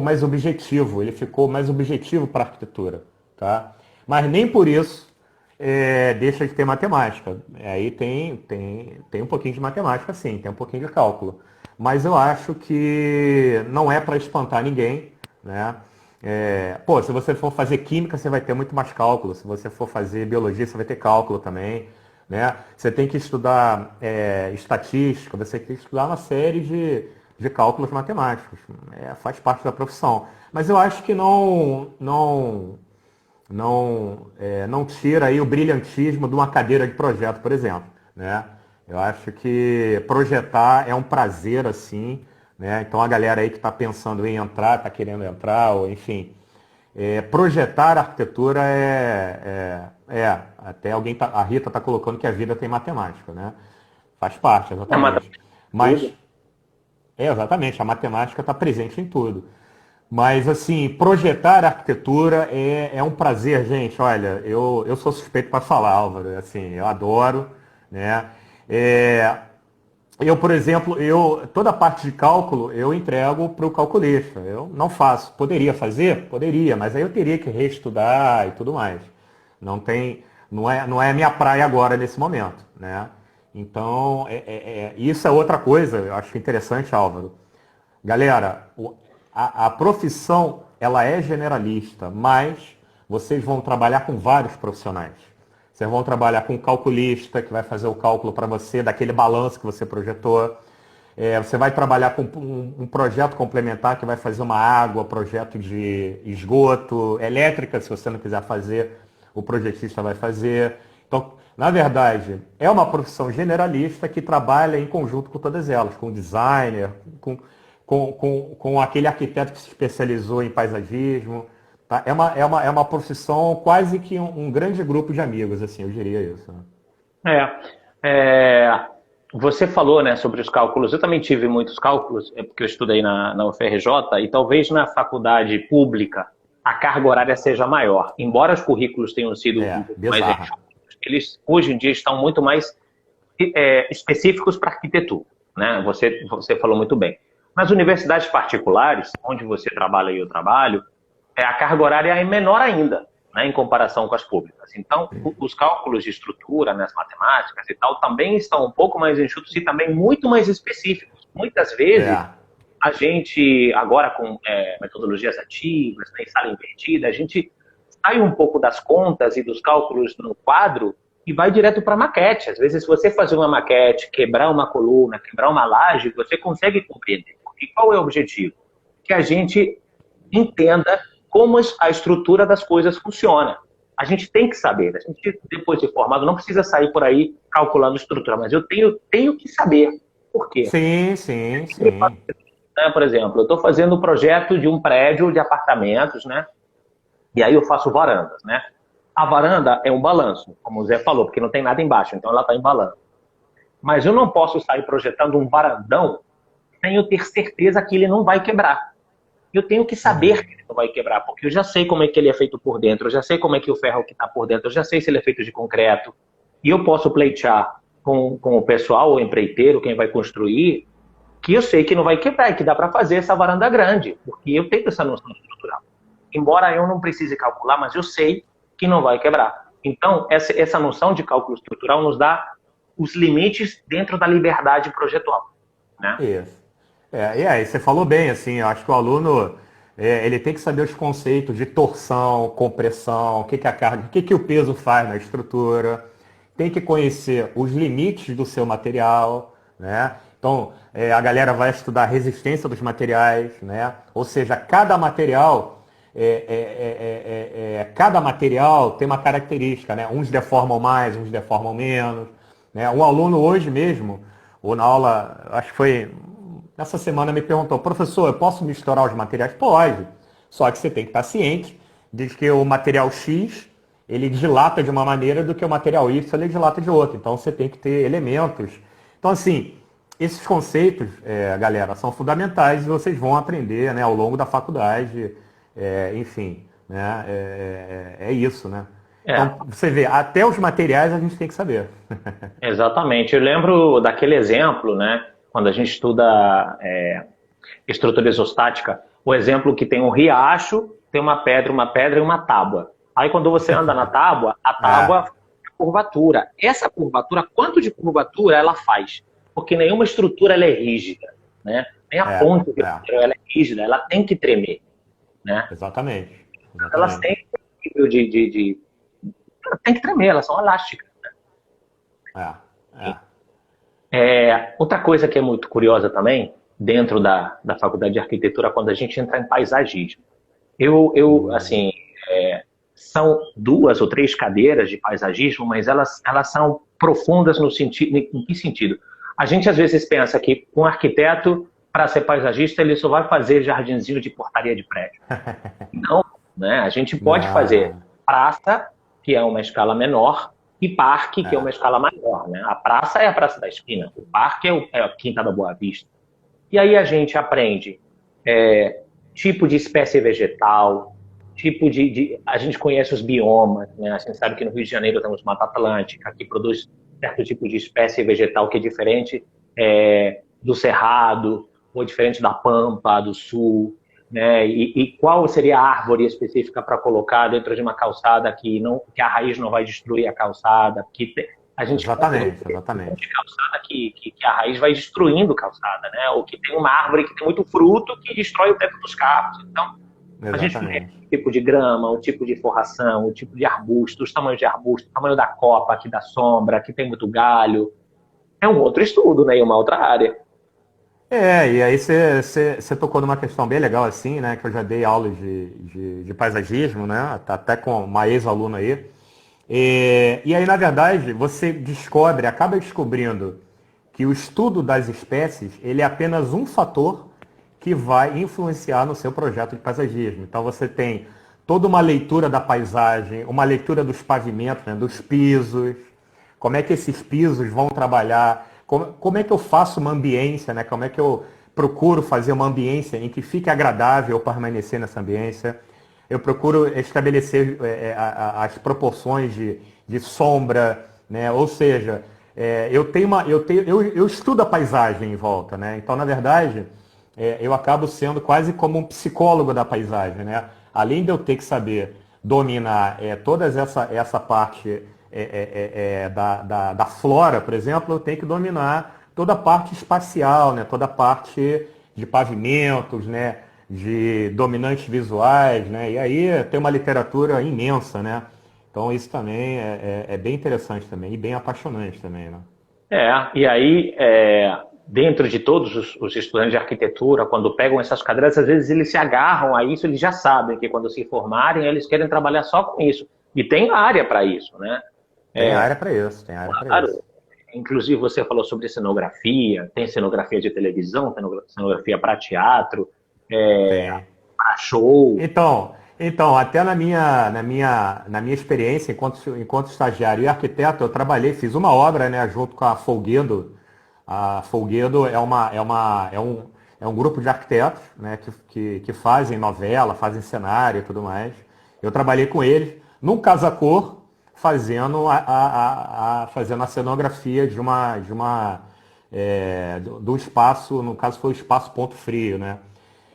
mais objetivo para a arquitetura, tá? Mas nem por isso deixa de ter matemática. Aí tem um pouquinho de matemática, sim, tem um pouquinho de cálculo. Mas eu acho que não é para espantar ninguém, né? Se você for fazer química, você vai ter muito mais cálculo. Se você for fazer biologia, você vai ter cálculo também, né? Você tem que estudar estatística, você tem que estudar uma série de cálculos matemáticos. Faz parte da profissão. Mas eu acho que não tira aí o brilhantismo de uma cadeira de projeto, por exemplo, né? Eu acho que projetar é um prazer, assim, né? Então a galera aí que está pensando em entrar, está querendo entrar, ou enfim, projetar arquitetura até a Rita está colocando que a vida tem matemática, né? Faz parte, exatamente. Mas, exatamente, a matemática está presente em tudo. Mas, assim, projetar arquitetura é um prazer, gente. Olha, eu sou suspeito para falar, Álvaro. Assim, eu adoro, né? Eu, por exemplo, toda a parte de cálculo eu entrego para o calculista. Eu não faço. Poderia fazer? Poderia, mas aí eu teria que reestudar e tudo mais. Não é a minha praia agora, nesse momento, né? Então, isso é outra coisa, eu acho interessante, Álvaro. Galera, a profissão, ela é generalista, mas vocês vão trabalhar com vários profissionais. Vocês vão trabalhar com um calculista, que vai fazer o cálculo para você, daquele balanço que você projetou. Você vai trabalhar com um projeto complementar, que vai fazer uma água, projeto de esgoto, elétrica, se você não quiser fazer, o projetista vai fazer. Então, na verdade, é uma profissão generalista que trabalha em conjunto com todas elas, com o designer, com aquele arquiteto que se especializou em paisagismo. Tá? É uma profissão quase que um grande grupo de amigos, assim, eu diria isso. Né?
Você falou, né, sobre os cálculos. Eu também tive muitos cálculos, porque eu estudei na UFRJ, e talvez na faculdade pública a carga horária seja maior. Embora os currículos tenham sido mais enxutos, eles hoje em dia estão muito mais específicos para arquitetura. Né? Você falou muito bem. Nas universidades particulares, onde você trabalha e eu trabalho, a carga horária é menor ainda, né, em comparação com as públicas. Então, os cálculos de estrutura, né, as matemáticas e tal, também estão um pouco mais enxutos e também muito mais específicos. Muitas vezes, a gente, agora com metodologias ativas, né, em sala invertida, a gente sai um pouco das contas e dos cálculos no quadro e vai direto para a maquete. Às vezes, se você fazer uma maquete, quebrar uma coluna, quebrar uma laje, você consegue compreender. E qual é o objetivo? Que a gente entenda como a estrutura das coisas funciona. A gente tem que saber. A gente, depois de formado, não precisa sair por aí calculando estrutura, mas eu tenho que saber. Por quê?
Sim.
Por exemplo, eu estou fazendo um projeto de um prédio de apartamentos, né? E aí eu faço varandas, né? A varanda é um balanço, como o Zé falou, porque não tem nada embaixo, então ela está em balanço. Mas eu não posso sair projetando um varandão sem eu ter certeza que ele não vai quebrar. Eu tenho que saber que ele não vai quebrar, porque eu já sei como é que ele é feito por dentro, eu já sei como é que o ferro que está por dentro, eu já sei se ele é feito de concreto. E eu posso pleitear com o pessoal, o empreiteiro, quem vai construir, que eu sei que não vai quebrar e que dá para fazer essa varanda grande, porque eu tenho essa noção estrutural. Embora eu não precise calcular, mas eu sei que não vai quebrar. Então, essa noção de cálculo estrutural nos dá os limites dentro da liberdade projetual. Né?
Isso. E você falou bem, assim, eu acho que o aluno ele tem que saber os conceitos de torção, compressão, o que a carga, o que o peso faz na estrutura, tem que conhecer os limites do seu material, né? Então, a galera vai estudar a resistência dos materiais, né? Ou seja, cada material tem uma característica, né? Uns deformam mais, uns deformam menos, né? Um aluno hoje mesmo, ou na aula, acho que foi essa semana, me perguntou: professor, eu posso misturar os materiais? Pode, só que você tem que estar ciente de que o material X ele dilata de uma maneira do que o material Y ele dilata de outra. Então você tem que ter elementos. Então, assim, esses conceitos, galera, são fundamentais e vocês vão aprender, né, ao longo da faculdade. Enfim, né, é isso, né? Então, você vê, até os materiais a gente tem que saber.
Exatamente. Eu lembro daquele exemplo, né, quando a gente estuda estrutura isostática, o exemplo que tem um riacho, tem uma pedra e uma tábua. Aí quando você anda na tábua, a tábua é curvatura. Essa curvatura, quanto de curvatura ela faz? Porque nenhuma estrutura ela é rígida, né? Nem a ponte ela é rígida, ela tem que tremer, né?
Exatamente.
Elas têm tem que tremer, elas são elásticas. Né? Outra coisa que é muito curiosa também, dentro da faculdade de arquitetura, quando a gente entra em paisagismo. Assim, são 2 ou 3 cadeiras de paisagismo, mas elas são profundas no sentido, em que sentido? A gente às vezes pensa que um arquiteto, para ser paisagista, ele só vai fazer jardinzinho de portaria de prédio. né? A gente pode fazer praça, que é uma escala menor, e parque, que é uma escala maior, né? A praça é a Praça da Esquina, o parque é a Quinta da Boa Vista. E aí a gente aprende tipo de espécie vegetal, a gente conhece os biomas, né? A gente sabe que no Rio de Janeiro temos Mata Atlântica, que produz certo tipo de espécie vegetal que é diferente do Cerrado, ou diferente da Pampa, do Sul, né? E qual seria a árvore específica para colocar dentro de uma calçada que a raiz não vai destruir a calçada, a gente
Exatamente.
de calçada que a raiz vai destruindo calçada, né? Ou que tem uma árvore que tem muito fruto que destrói o teto dos carros. Então, a gente conhece o tipo de grama, o tipo de forração, o tipo de arbusto, os tamanhos de arbusto, o tamanho da copa que dá sombra, que tem muito galho. É um outro estudo, né? E uma outra área.
E aí você tocou numa questão bem legal assim, né? Que eu já dei aulas de paisagismo, né? Tá até com uma ex-aluna aí. E aí, na verdade, você acaba descobrindo que o estudo das espécies, ele é apenas um fator que vai influenciar no seu projeto de paisagismo. Então você tem toda uma leitura da paisagem, uma leitura dos pavimentos, né? Dos pisos, como é que esses pisos vão trabalhar, como é que eu faço uma ambiência, né? Como é que eu procuro fazer uma ambiência em que fique agradável permanecer nessa ambiência. Eu procuro estabelecer as proporções de sombra, né? Ou seja, eu estudo a paisagem em volta, né? Então, na verdade, eu acabo sendo quase como um psicólogo da paisagem, né? Além de eu ter que saber dominar toda essa parte da flora, por exemplo, eu tenho que dominar toda a parte espacial, né? Toda a parte de pavimentos, né? De dominantes visuais, né? E aí tem uma literatura imensa, né? Então isso também é bem interessante também e bem apaixonante também, né?
E aí, dentro de todos os estudantes de arquitetura, quando pegam essas cadeiras, às vezes eles se agarram a isso, eles já sabem que quando se formarem, eles querem trabalhar só com isso. E tem área para isso, né?
Tem área para isso, tem área para isso.
Inclusive, você falou sobre cenografia, tem cenografia de televisão, tem cenografia para teatro, para show.
Então, até na minha experiência enquanto estagiário e arquiteto, eu trabalhei, fiz uma obra, né, junto com a Folguedo. A Folguedo é um grupo de arquitetos, né, que fazem novela, fazem cenário e tudo mais. Eu trabalhei com eles num casa-cor, fazendo a cenografia do espaço, no caso foi o espaço Ponto Frio, né?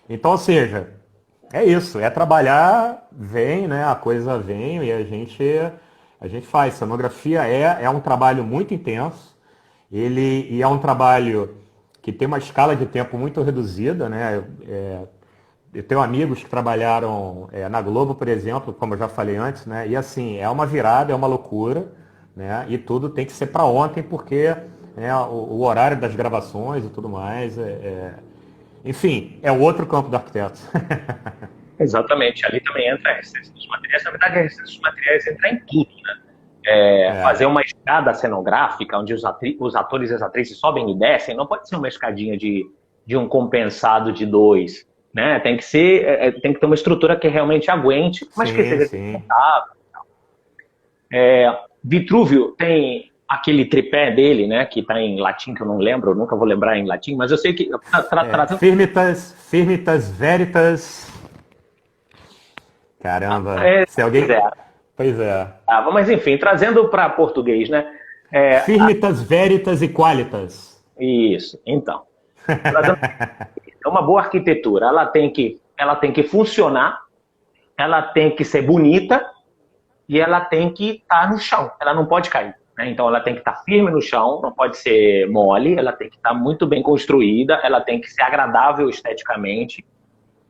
Então, ou seja, é isso, é trabalhar, vem, né? A coisa vem e a gente faz. Cenografia é um trabalho muito intenso, e é um trabalho que tem uma escala de tempo muito reduzida, né? Eu tenho amigos que trabalharam na Globo, por exemplo, como eu já falei antes, né? E assim, é uma virada, é uma loucura, né? E tudo tem que ser para ontem, porque o horário das gravações e tudo mais, enfim, é o outro campo do arquiteto.
Exatamente, ali também entra a referência dos materiais. Na verdade, a referência dos materiais entra em tudo, né? Fazer uma escada cenográfica, onde os atores e as atrizes sobem e descem, não pode ser uma escadinha de um compensado de 2, né? Tem que ter uma estrutura que realmente aguente, mas que seja sustentável. Vitrúvio tem aquele tripé dele, né? Que está em latim, que eu não lembro, eu nunca vou lembrar em latim, mas eu sei que...
Firmitas Veritas... Caramba, se alguém... Pois é.
Mas enfim, trazendo para português, né?
Firmitas Veritas e Qualitas.
Isso, então. É uma boa arquitetura, ela tem que funcionar, ela tem que ser bonita e ela tem que estar no chão, ela não pode cair, né? Então ela tem que estar firme no chão, não pode ser mole, ela tem que estar muito bem construída, ela tem que ser agradável esteticamente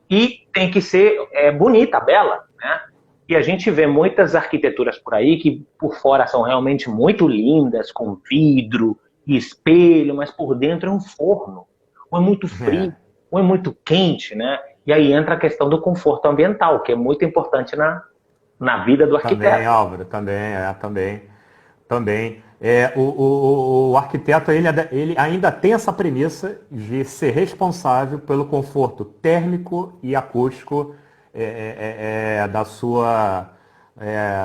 e tem que ser bonita, bela, né? E a gente vê muitas arquiteturas por aí que por fora são realmente muito lindas, com vidro e espelho, mas por dentro é um forno, ou é muito frio, ou é muito quente, né? E aí entra a questão do conforto ambiental, que é muito importante na vida do arquiteto.
Também, Álvaro, também. O arquiteto ele ainda tem essa premissa de ser responsável pelo conforto térmico e acústico da sua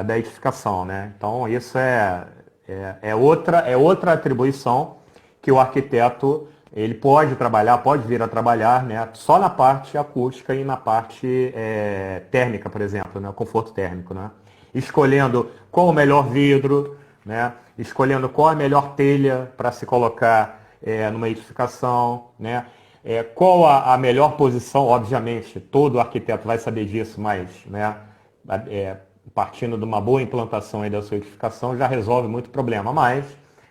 da edificação, né? Então isso é outra atribuição que o arquiteto ele pode trabalhar, pode vir a trabalhar, né? Só na parte acústica e na parte térmica, por exemplo, né? Conforto térmico, né? Escolhendo qual o melhor vidro, né? Escolhendo qual a melhor telha para se colocar numa edificação, né? Qual a melhor posição, obviamente, todo arquiteto vai saber disso, mas, né? Partindo de uma boa implantação aí da sua edificação já resolve muito problema. Mas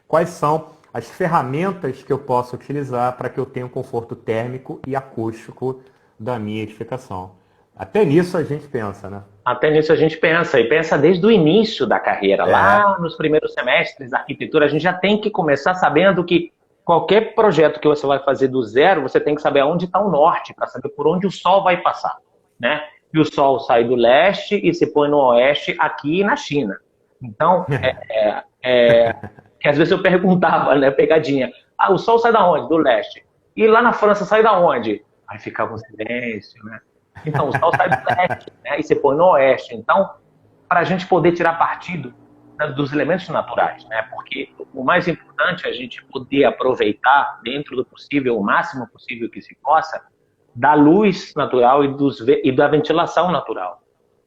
quais são as ferramentas que eu posso utilizar para que eu tenha um conforto térmico e acústico da minha edificação? Até nisso a gente pensa, né?
Até nisso a gente pensa, e pensa desde o início da carreira. Lá nos primeiros semestres da arquitetura, a gente já tem que começar sabendo que qualquer projeto que você vai fazer do zero, você tem que saber aonde está o norte, para saber por onde o sol vai passar, né? E o sol sai do leste e se põe no oeste aqui na China. Então, que às vezes eu perguntava, né, pegadinha, o sol sai da onde? Do leste. E lá na França sai da onde? Aí ficava um silêncio, né? Então, o sol sai do leste, né, e se põe no oeste. Então, para a gente poder tirar partido, né, dos elementos naturais, né? Porque o mais importante é a gente poder aproveitar, dentro do possível, o máximo possível que se possa, da luz natural e da ventilação natural.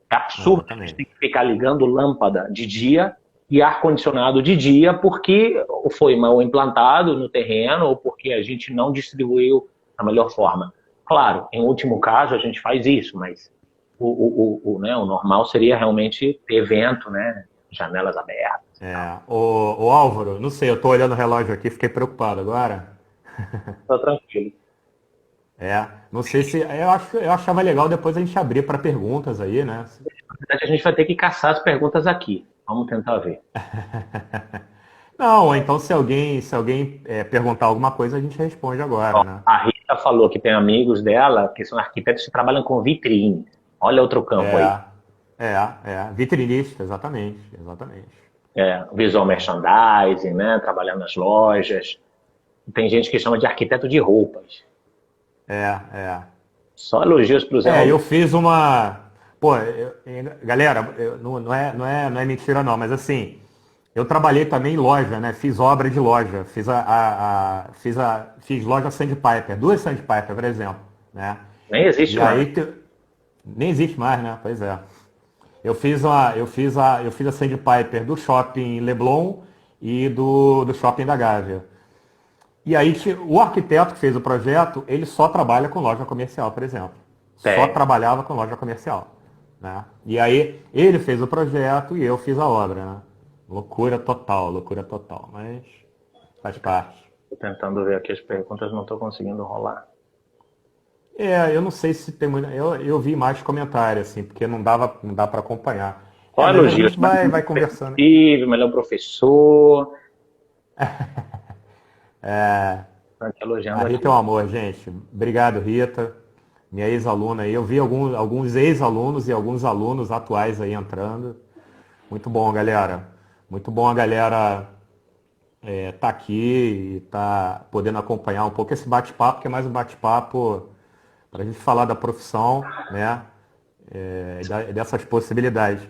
É absurdo a gente ter que ficar ligando lâmpada de dia e ar-condicionado de dia porque foi mal implantado no terreno ou porque a gente não distribuiu da melhor forma. Claro, em último caso a gente faz isso, mas o normal seria realmente ter vento, né? Janelas abertas.
O Álvaro, não sei, eu tô olhando o relógio aqui, fiquei preocupado agora.
Tô tranquilo.
Não sei se. Eu achava legal depois a gente abrir para perguntas aí, né?
Na verdade, a gente vai ter que caçar as perguntas aqui. Vamos tentar ver.
Não, então se alguém perguntar alguma coisa, a gente responde agora, né?
A Rita falou que tem amigos dela que são arquitetos que trabalham com vitrine. Olha outro campo aí.
Vitrinista, exatamente.
Visual merchandising, né? Trabalhar nas lojas. Tem gente que chama de arquiteto de roupas. Só elogios para os
eu fiz uma. Pô, galera, não é mentira não, mas assim, eu trabalhei também em loja, né? Fiz obra de loja, fiz loja Sandpiper, 2 Sandpiper, por exemplo, né?
Nem existe mais.
Nem existe mais, né? Pois é. Eu fiz a Sandpiper do Shopping Leblon e do Shopping da Gávea. E aí o arquiteto que fez o projeto, ele só trabalha com loja comercial, por exemplo. Só trabalhava com loja comercial. Né? E aí ele fez o projeto e eu fiz a obra. Né? Loucura total, mas faz parte.
Estou tentando ver aqui as perguntas, não estou conseguindo rolar.
Eu não sei se tem muito. Eu vi mais comentários, assim, porque não dá para acompanhar.
Olha,
a gente vai conversando.
Melhor professor.
A Rita é um amor, gente. Obrigado, Rita. Minha ex-aluna aí. Eu vi alguns ex-alunos e alguns alunos atuais aí entrando. Muito bom, galera. Muito bom a galera tá aqui e tá podendo acompanhar um pouco esse bate-papo, que é mais um bate-papo para a gente falar da profissão, né? Dessas possibilidades.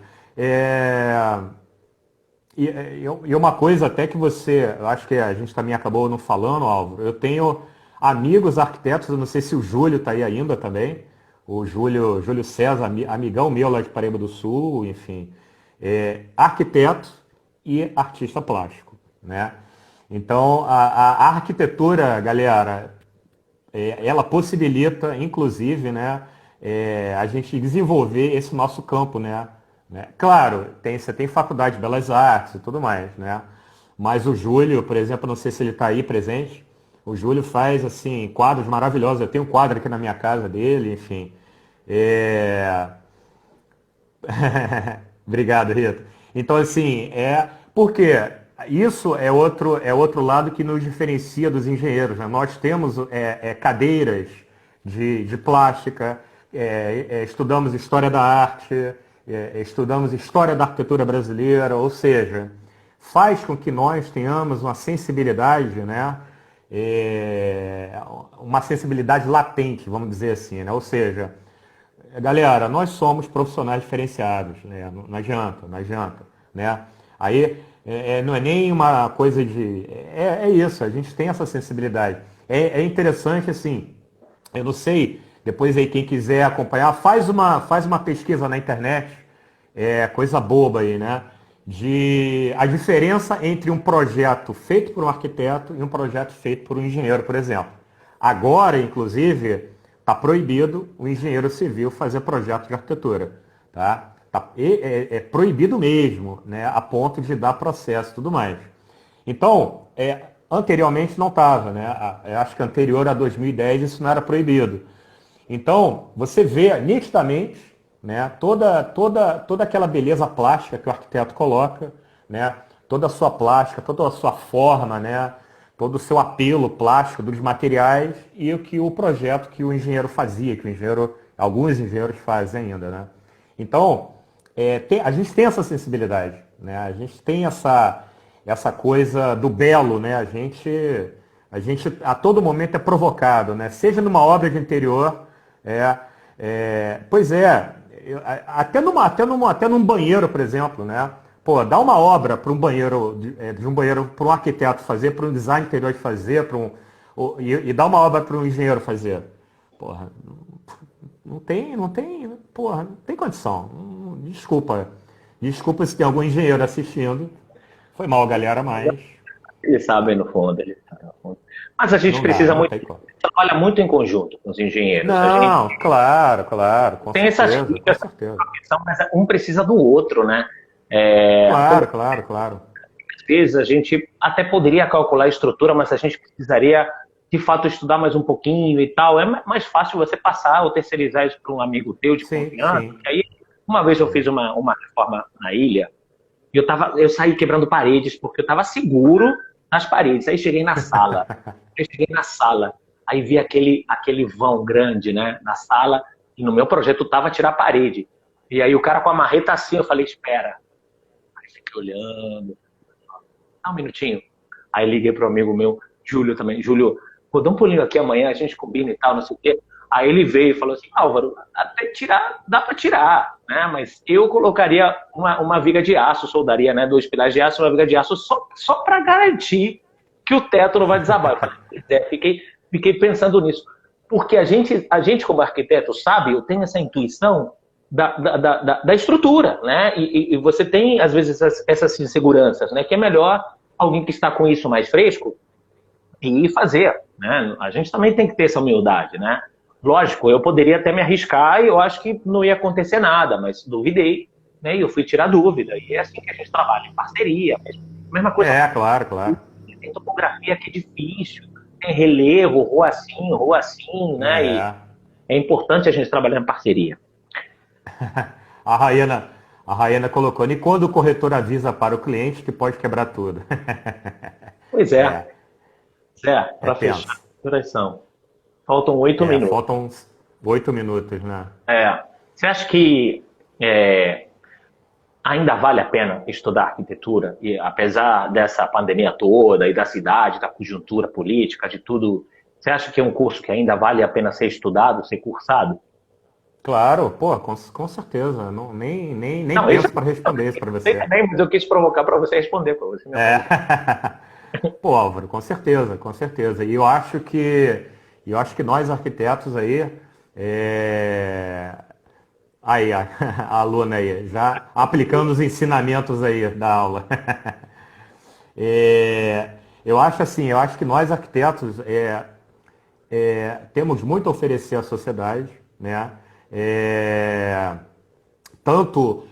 E uma coisa até que eu acho que a gente também acabou não falando, Álvaro, eu tenho amigos arquitetos, eu não sei se o Júlio está aí ainda também, o Júlio César, amigão meu lá de Paraíba do Sul, enfim, arquiteto e artista plástico, né? Então, a arquitetura, galera, ela possibilita, inclusive, né, a gente desenvolver esse nosso campo, né? Claro, você tem faculdade de Belas Artes e tudo mais, né? Mas o Júlio, por exemplo, não sei se ele está aí presente, o Júlio faz, assim, quadros maravilhosos. Eu tenho um quadro aqui na minha casa dele, enfim. Obrigado, Rita. Então, assim, porque isso é outro lado que nos diferencia dos engenheiros, né? Nós temos cadeiras de plástica, estudamos história da arte, estudamos história da arquitetura brasileira, ou seja, faz com que nós tenhamos uma sensibilidade, né? Uma sensibilidade latente, vamos dizer assim, né? Ou seja, galera, nós somos profissionais diferenciados, né? Não adianta, não adianta, né? Aí não é nem uma coisa de... É isso, a gente tem essa sensibilidade. É interessante, assim, eu não sei, depois aí quem quiser acompanhar, faz uma pesquisa na internet, coisa boba aí, né? De a diferença entre um projeto feito por um arquiteto e um projeto feito por um engenheiro, por exemplo. Agora, inclusive, está proibido o engenheiro civil fazer projeto de arquitetura, tá? É proibido mesmo, né? A ponto de dar processo e tudo mais. Então, anteriormente não estava, né? Eu acho que anterior a 2010 isso não era proibido. Então, você vê nitidamente, né, toda aquela beleza plástica que o arquiteto coloca, né, toda a sua plástica, toda a sua forma, né, todo o seu apelo plástico dos materiais e o projeto que o engenheiro fazia, que alguns engenheiros fazem ainda, né? Então, a gente tem essa sensibilidade, né? A gente tem essa coisa do belo, né? A gente a todo momento é provocado, né? Seja numa obra de interior, até num banheiro, por exemplo, né? Pô, dá uma obra para um banheiro, para um arquiteto fazer, para um design interior de fazer, e dá uma obra para um engenheiro fazer. Porra, não tem condição. Desculpa se tem algum engenheiro assistindo. Foi mal, galera, mas
Eles sabem no fundo, eles sabem no fundo. Mas a gente
não
precisa
dá, não
muito,
tem como.
trabalha muito em conjunto com os engenheiros. A
Não,
gente
claro, com
tem essas
certeza, com
dicas,
certeza.
mas um precisa do outro, né?
Claro.
Às vezes a gente até poderia calcular a estrutura, mas a gente precisaria, de fato, estudar mais um pouquinho e tal. É mais fácil você passar ou terceirizar isso para um amigo teu de
Sim,
confiança.
sim.
Porque aí, uma vez eu fiz uma reforma na ilha, e eu saí quebrando paredes, porque eu estava seguro nas paredes. Aí cheguei na sala, aí vi aquele vão grande, né, na sala, e no meu projeto estava tirar a parede. E aí o cara com a marreta assim, eu falei, espera. Aí fiquei olhando, dá um minutinho. Aí liguei pro amigo meu, Júlio também. Júlio, pô, dá um pulinho aqui amanhã, a gente combina e tal, não sei o quê. Aí ele veio e falou assim, Álvaro, até tirar, dá para tirar, né? Mas eu colocaria uma viga de aço, soldaria, né? 2 pilares de aço, uma viga de aço, só para garantir que o teto não vai desabar. Eu falei, fiquei pensando nisso. Porque a gente como arquiteto sabe, eu tenho essa intuição da estrutura, né? E você tem, às vezes, essas inseguranças, né? Que é melhor alguém que está com isso mais fresco e fazer, né? A gente também tem que ter essa humildade, né? Lógico, eu poderia até me arriscar e eu acho que não ia acontecer nada, mas duvidei, né? E eu fui tirar dúvida. E é assim que a gente trabalha, em parceria. Mesma coisa.
Claro.
Tem topografia que é difícil, tem relevo, rua assim, né? E é importante a gente trabalhar em parceria.
A Rayana colocou, e quando o corretor avisa para o cliente que pode quebrar tudo?
Pois é. Para fechar a oração. Faltam 8 minutos.
Faltam uns 8 minutos, né?
Você acha que ainda vale a pena estudar arquitetura? E apesar dessa pandemia toda e da cidade, da conjuntura política, de tudo, você acha que é um curso que ainda vale a pena ser estudado, ser cursado?
Claro, pô, com certeza. Nem penso para responder isso para você.
Mas eu quis provocar para você responder para você.
Pô, Álvaro, com certeza. E eu acho que nós arquitetos aí, aí a aluna aí, já aplicando os ensinamentos aí da aula. Eu acho que nós arquitetos temos muito a oferecer à sociedade, né? Tanto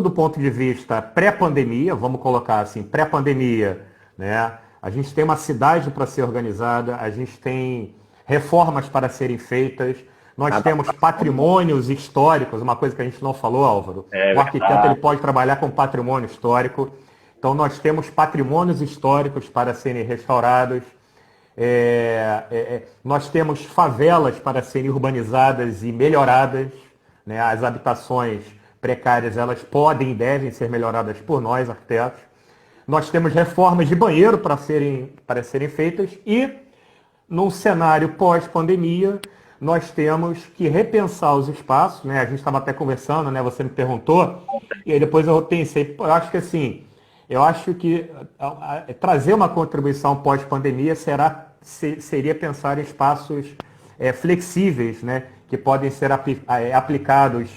do ponto de vista pré-pandemia, vamos colocar assim, pré-pandemia, né? A gente tem uma cidade para ser organizada, a gente tem reformas para serem feitas, nós temos patrimônios históricos, uma coisa que a gente não falou, Álvaro. O arquiteto ele pode trabalhar com patrimônio histórico, então nós temos patrimônios históricos para serem restaurados, nós temos favelas para serem urbanizadas e melhoradas, né? As habitações precárias elas podem e devem ser melhoradas por nós, arquitetos. Nós temos reformas de banheiro para serem feitas e, num cenário pós-pandemia, nós temos que repensar os espaços, né? A gente estava até conversando, né? Você me perguntou, e aí depois eu pensei, pô, eu acho que assim, eu acho que trazer uma contribuição pós-pandemia seria pensar em espaços flexíveis, né? Que podem ser aplicados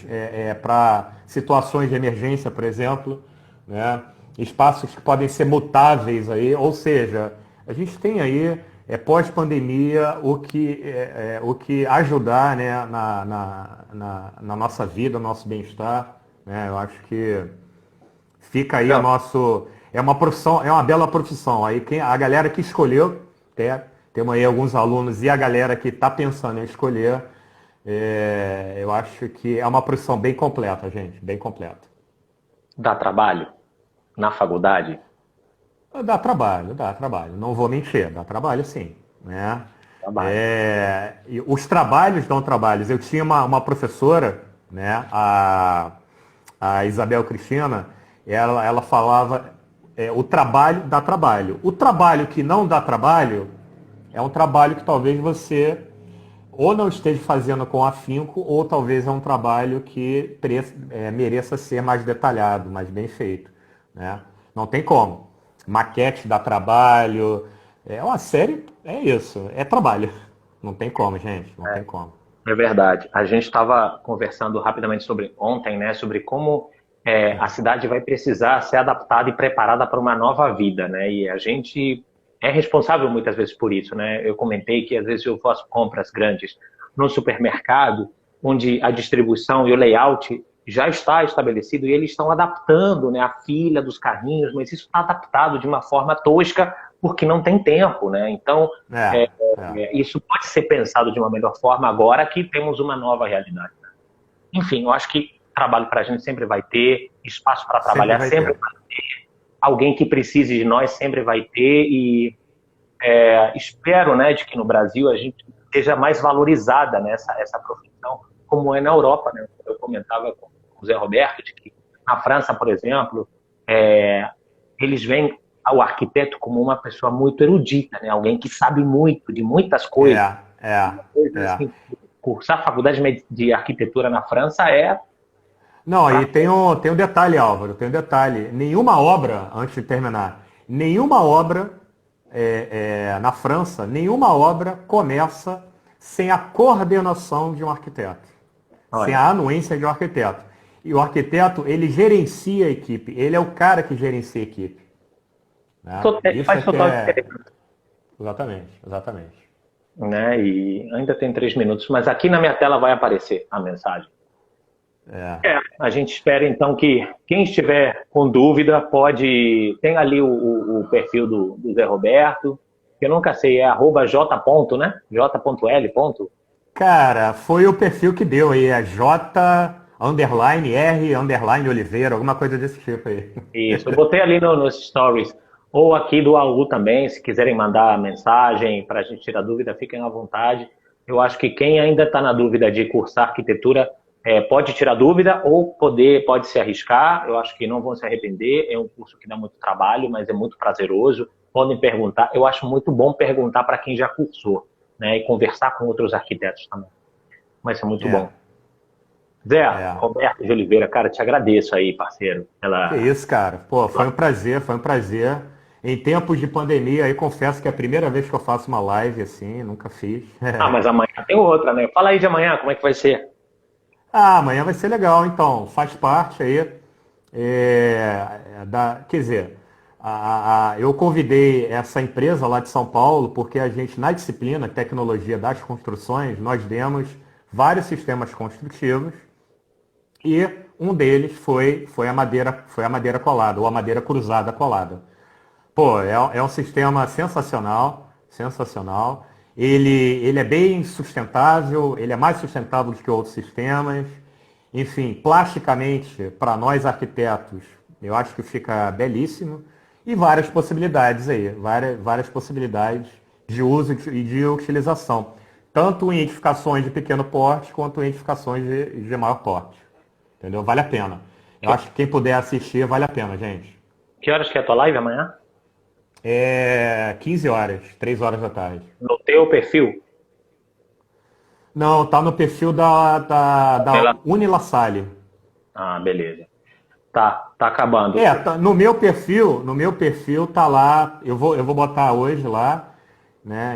para situações de emergência, por exemplo, né? Espaços que podem ser mutáveis aí, ou seja, a gente tem aí pós-pandemia o que ajudar, né, na nossa vida, no nosso bem-estar, né? Eu acho que fica aí é uma profissão, é uma bela profissão. Aí a galera que escolheu, temos aí alguns alunos e a galera que está pensando em escolher, eu acho que é uma profissão bem completa, gente, bem completa.
Dá trabalho na faculdade?
Dá trabalho. Não vou mentir, dá trabalho sim, né?
Trabalho.
E os trabalhos dão trabalhos. Eu tinha uma professora, né, a Isabel Cristina, ela falava, o trabalho dá trabalho. O trabalho que não dá trabalho é um trabalho que talvez você ou não esteja fazendo com afinco, ou talvez é um trabalho que mereça ser mais detalhado, mais bem feito, né? Não tem como. Maquete dá trabalho, uma série, é isso, é trabalho. Não tem como, gente, não tem como.
É verdade. A gente estava conversando rapidamente sobre ontem, né, sobre como a cidade vai precisar ser adaptada e preparada para uma nova vida, né? E a gente é responsável muitas vezes por isso, né? Eu comentei que às vezes eu faço compras grandes no supermercado, onde a distribuição e o layout já está estabelecido e eles estão adaptando, né, a fila dos carrinhos, mas isso está adaptado de uma forma tosca porque não tem tempo, né? Então, isso pode ser pensado de uma melhor forma agora que temos uma nova realidade, né? Enfim, eu acho que trabalho para a gente sempre vai ter, espaço para trabalhar sempre vai ter, alguém que precise de nós sempre vai ter e espero, né, de que no Brasil a gente seja mais valorizada nessa essa profissão, como é na Europa, né? Eu comentava com o Zé Roberto de que na França, por exemplo, eles veem o arquiteto como uma pessoa muito erudita, né? Alguém que sabe muito de muitas coisas. Assim, cursar faculdade de arquitetura na França
Não, e tem um detalhe, Álvaro, tem um detalhe. Nenhuma obra, antes de terminar, nenhuma obra na França, nenhuma obra começa sem a coordenação de um arquiteto, sem a anuência de um arquiteto. E o arquiteto, ele gerencia a equipe, ele é o cara que gerencia a equipe. Né?
Faz total diferença.
Exatamente.
Né? E ainda tem 3 minutos, mas aqui na minha tela vai aparecer a mensagem. A gente espera então que quem estiver com dúvida tem ali o perfil do Zé Roberto, que eu nunca sei, é @j. né? j.l.
Cara, foi o perfil que deu aí, é J_R_Oliveira, alguma coisa desse tipo aí.
Isso, eu botei ali nos stories, ou aqui do AU também, se quiserem mandar mensagem para a gente tirar dúvida, fiquem à vontade. Eu acho que quem ainda está na dúvida de cursar arquitetura pode tirar dúvida ou pode se arriscar. Eu acho que não vão se arrepender. É um curso que dá muito trabalho, mas é muito prazeroso. Podem perguntar. Eu acho muito bom perguntar para quem já cursou, né? E conversar com outros arquitetos também. Vai ser muito bom. Zé, Roberto de Oliveira, cara, te agradeço aí, parceiro.
Que isso, cara. Pô, foi um prazer. Em tempos de pandemia, aí confesso que é a primeira vez que eu faço uma live assim, nunca fiz.
Mas amanhã tem outra, né? Fala aí de amanhã, como é que vai ser?
Amanhã vai ser legal, então. Faz parte aí. Quer dizer, eu convidei essa empresa lá de São Paulo porque a gente, na disciplina Tecnologia das Construções, nós demos vários sistemas construtivos e um deles foi a madeira colada, ou a madeira cruzada colada. Pô, é um sistema sensacional. Ele é bem sustentável, ele é mais sustentável do que outros sistemas. Enfim, plasticamente, para nós arquitetos, eu acho que fica belíssimo. E várias possibilidades aí, várias possibilidades de uso e de utilização. Tanto em edificações de pequeno porte, quanto em edificações de maior porte. Entendeu? Vale a pena. Eu acho que quem puder assistir, vale a pena, gente.
Que horas que é a tua live amanhã?
15 horas, 3 horas da tarde.
No teu perfil?
Não, tá no perfil da Unilassalle.
Ah, beleza. Tá acabando.
No meu perfil tá lá, eu vou botar hoje lá, né?